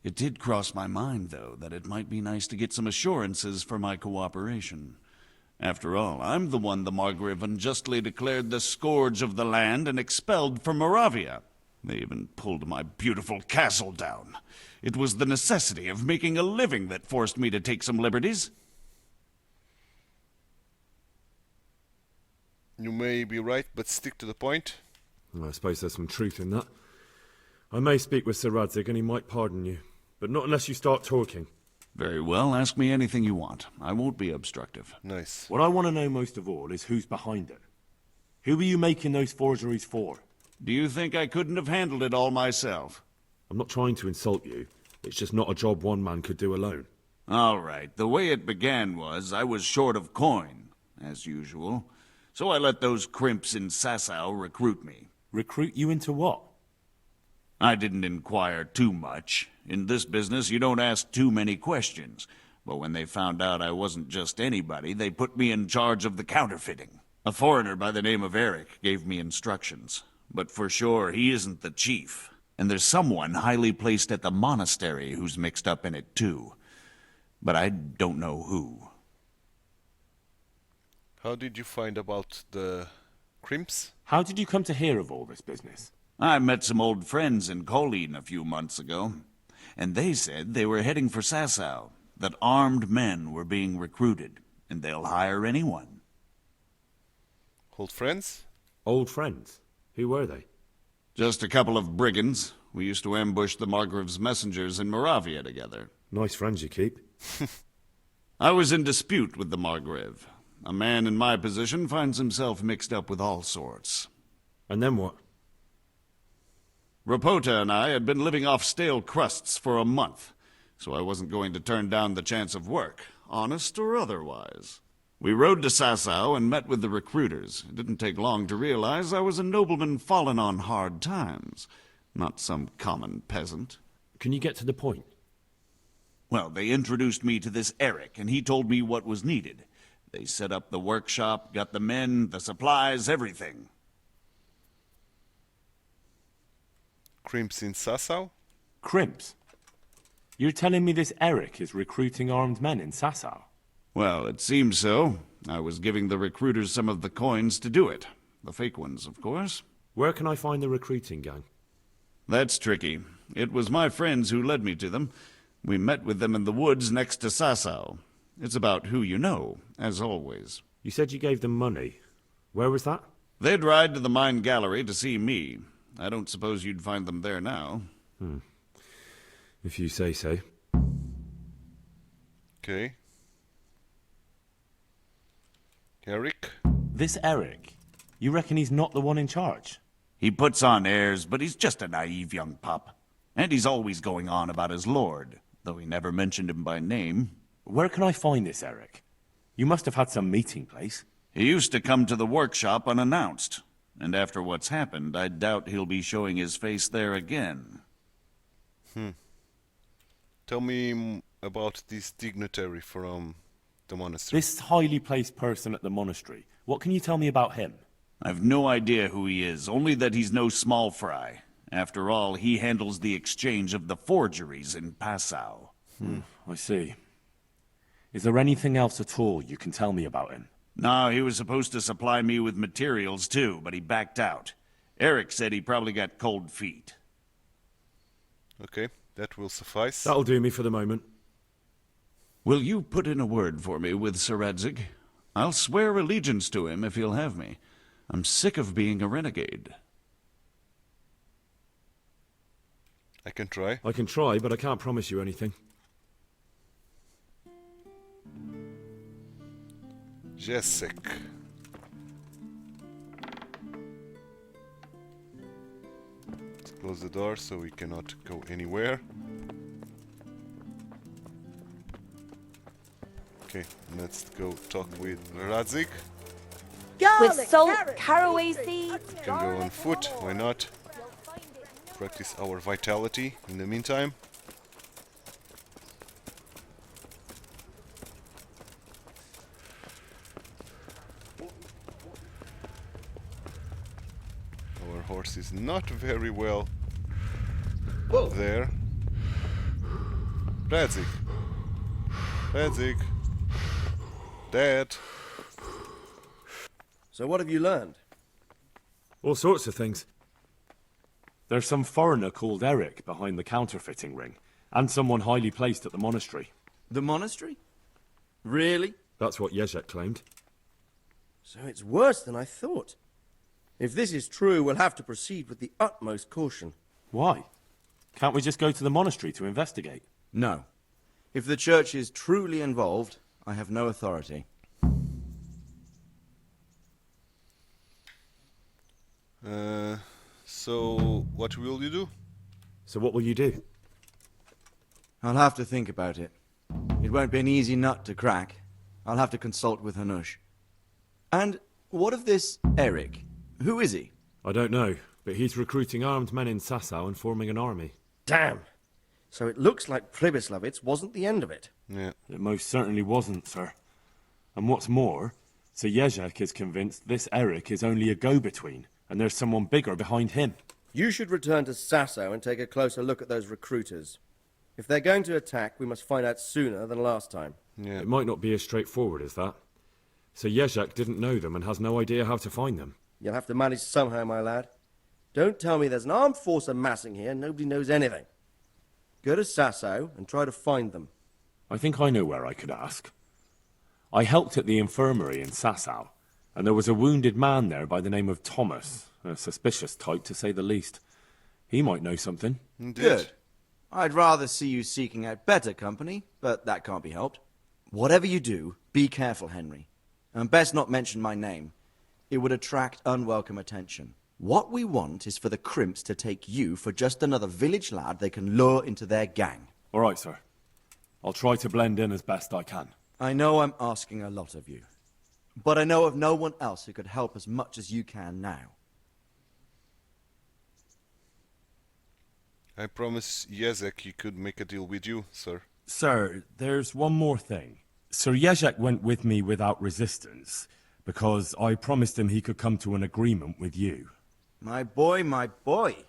It did cross my mind, though, that it might be nice to get some assurances for my cooperation. After all, I'm the one the Margrave unjustly declared the scourge of the land and expelled from Moravia. They even pulled my beautiful castle down. It was the necessity of making a living that forced me to take some liberties. You may be right, but stick to the point. I suppose there's some truth in that. I may speak with Sir Radzig and he might pardon you, but not unless you start talking. Very well, ask me anything you want. I won't be obstructive. Nice. What I want to know most of all is who's behind it. Who are you making those forgeries for? Do you think I couldn't have handled it all myself? I'm not trying to insult you. It's just not a job one man could do alone. All right, the way it began was I was short of coin, as usual. So I let those crimps in Sasau recruit me. Recruit you into what? I didn't inquire too much. In this business, you don't ask too many questions. But when they found out I wasn't just anybody, they put me in charge of the counterfeiting. A foreigner by the name of Eric gave me instructions. But for sure, he isn't the chief. And there's someone highly placed at the monastery who's mixed up in it too. But I don't know who. How did you find about the crimps? How did you come to hear of all this business? I met some old friends in Colleen a few months ago. and they said they were heading for Sasau, that armed men were being recruited, and they'll hire anyone. Old friends? Old friends? Who were they? Just a couple of brigands. We used to ambush the Margrave's messengers in Moravia together. Nice friends you keep. I was in dispute with the Margrave. A man in my position finds himself mixed up with all sorts. And then what? Rapota and I had been living off stale crusts for a month, so I wasn't going to turn down the chance of work, honest or otherwise. We rode to Sasau and met with the recruiters. It didn't take long to realize I was a nobleman fallen on hard times, not some common peasant. Can you get to the point? Well, they introduced me to this Eric, and he told me what was needed. They set up the workshop, got the men, the supplies, everything. Crimps in Sasau? Crimps? You're telling me this Eric is recruiting armed men in Sasau? Well, it seems so. I was giving the recruiters some of the coins to do it. The fake ones, of course. Where can I find the recruiting gang? That's tricky. It was my friends who led me to them. We met with them in the woods next to Sasau. It's about who you know, as always. You said you gave them money. Where was that? They'd ride to the mine gallery to see me. I don't suppose you'd find them there now. If you say so. Okay. Eric? This Eric? You reckon he's not the one in charge? He puts on airs, but he's just a naive young pup. And he's always going on about his lord, though he never mentioned him by name. Where can I find this Eric? You must have had some meeting place. He used to come to the workshop unannounced. And after what's happened, I doubt he'll be showing his face there again. Tell me about this dignitary from the monastery. This highly placed person at the monastery. What can you tell me about him? I've no idea who he is, only that he's no small fry. After all, he handles the exchange of the forgeries in Passau. I see. Is there anything else at all you can tell me about him? No, he was supposed to supply me with materials too, but he backed out. Eric said he probably got cold feet. Okay, that will suffice. That'll do me for the moment. Will you put in a word for me with Swrod? I'll swear allegiance to him if he'll have me. I'm sick of being a renegade. I can try. I can try, but I can't promise you anything. Jezhek. Let's close the door so we cannot go anywhere. Okay, let's go talk with Radzik. With salt, caraway seeds. We can go on foot, why not? Practice our vitality in the meantime. Our horse is not very well there. Radzik. Radzik. Dad. So what have you learned? All sorts of things. There's some foreigner called Eric behind the counterfeiting ring, and someone highly placed at the monastery. The monastery? Really? That's what Jezhek claimed. So it's worse than I thought. If this is true, we'll have to proceed with the utmost caution. Why? Can't we just go to the monastery to investigate? No. If the church is truly involved, I have no authority. So what will you do? So what will you do? I'll have to think about it. It won't be an easy nut to crack. I'll have to consult with Hanush. And what of this Eric? Who is he? I don't know, but he's recruiting armed men in Sasau and forming an army. Damn! So it looks like Pribyslavitz wasn't the end of it. Yeah. It most certainly wasn't, sir. And what's more, Sir Jezhek is convinced this Eric is only a go-between, and there's someone bigger behind him. You should return to Sasau and take a closer look at those recruiters. If they're going to attack, we must find out sooner than last time. Yeah. It might not be as straightforward as that. Sir Jezhek didn't know them and has no idea how to find them. You'll have to manage somehow, my lad. Don't tell me there's an armed force amassing here and nobody knows anything. Go to Sasau and try to find them. I think I know where I could ask. I helped at the infirmary in Sasau, and there was a wounded man there by the name of Thomas, a suspicious type to say the least. He might know something. Good. I'd rather see you seeking out better company, but that can't be helped. Whatever you do, be careful, Henry. And best not mention my name. It would attract unwelcome attention. What we want is for the crimps to take you for just another village lad they can lure into their gang. All right, sir. I'll try to blend in as best I can. I know I'm asking a lot of you, but I know of no one else who could help as much as you can now. I promise Jezhek he could make a deal with you, sir. Sir, there's one more thing. Sir Jezhek went with me without resistance, because I promised him he could come to an agreement with you. My boy, my boy.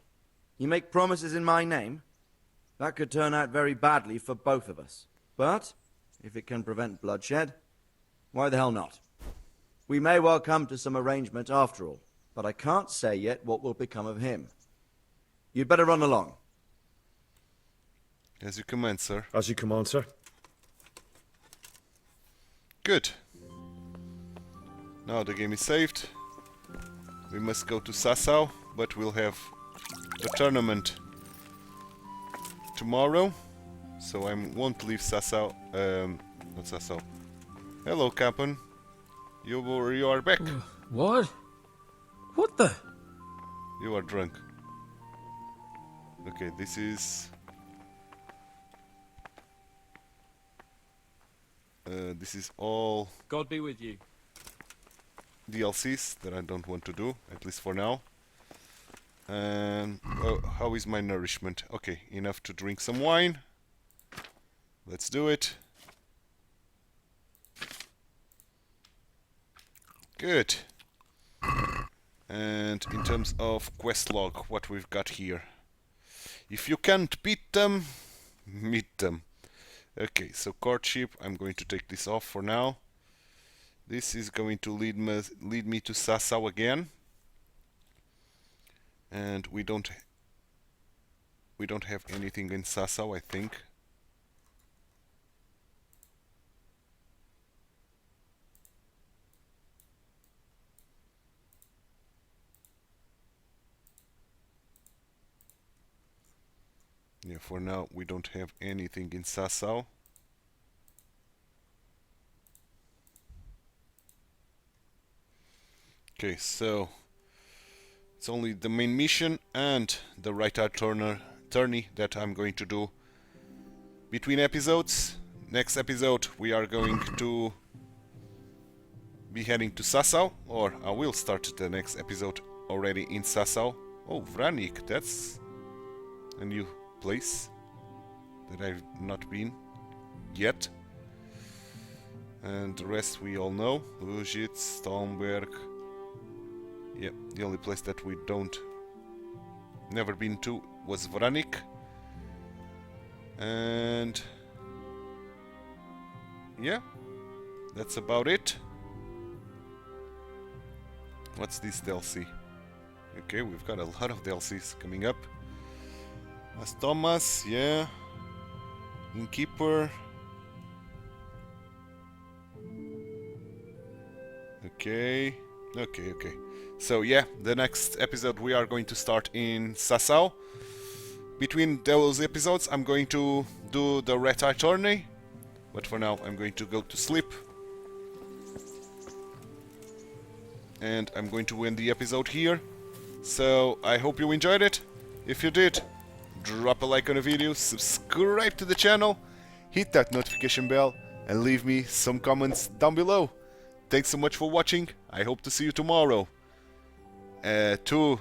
You make promises in my name? That could turn out very badly for both of us. But, if it can prevent bloodshed, why the hell not? We may well come to some arrangement after all, but I can't say yet what will become of him. You'd better run along. As you command, sir. As you command, sir. Good. Now the game is saved. We must go to Sasau, but we'll have the tournament tomorrow. So I won't leave Sasau. Not Sasau. Hello, Captain. You are back. What? What the? You are drunk. Okay, this is... this is all God be with you. DLCs that I don't want to do, at least for now. And how is my nourishment? Okay, enough to drink some wine. Let's do it. Good. And in terms of quest log, what we've got here. If you can't beat them, meet them. Okay, so courtship, I'm going to take this off for now. This is going to lead me to Sasau again. And we don't have anything in Sasau, I think. Yeah, for now we don't have anything in Sasau. Okay, so it's only the main mission and the right eye tourney that I'm going to do between episodes. Next episode we are going to be heading to Sasau, or I will start the next episode already in Sasau. Oh, Vranik, that's a new place that I've not been yet. And the rest we all know. Lužic, Stalnberg. Yep, the only place that we never been to was Vranik. And yeah, that's about it. What's this DLC? Okay, we've got a lot of DLCs coming up. As Thomas, yeah. Innkeeper. Okay. Okay. So yeah, the next episode we are going to start in Sasau. Between those episodes I'm going to do the Red Eye Tourney. But for now I'm going to go to sleep. And I'm going to end the episode here. So I hope you enjoyed it. If you did, drop a like on the video, subscribe to the channel, hit that notification bell, and leave me some comments down below. Thanks so much for watching. I hope to see you tomorrow to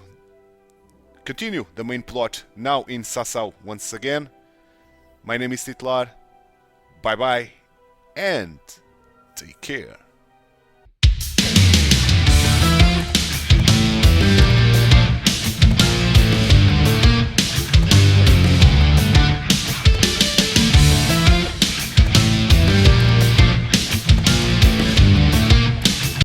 continue the main plot now in Sasau once again. My name is TituElite. Bye bye and take care.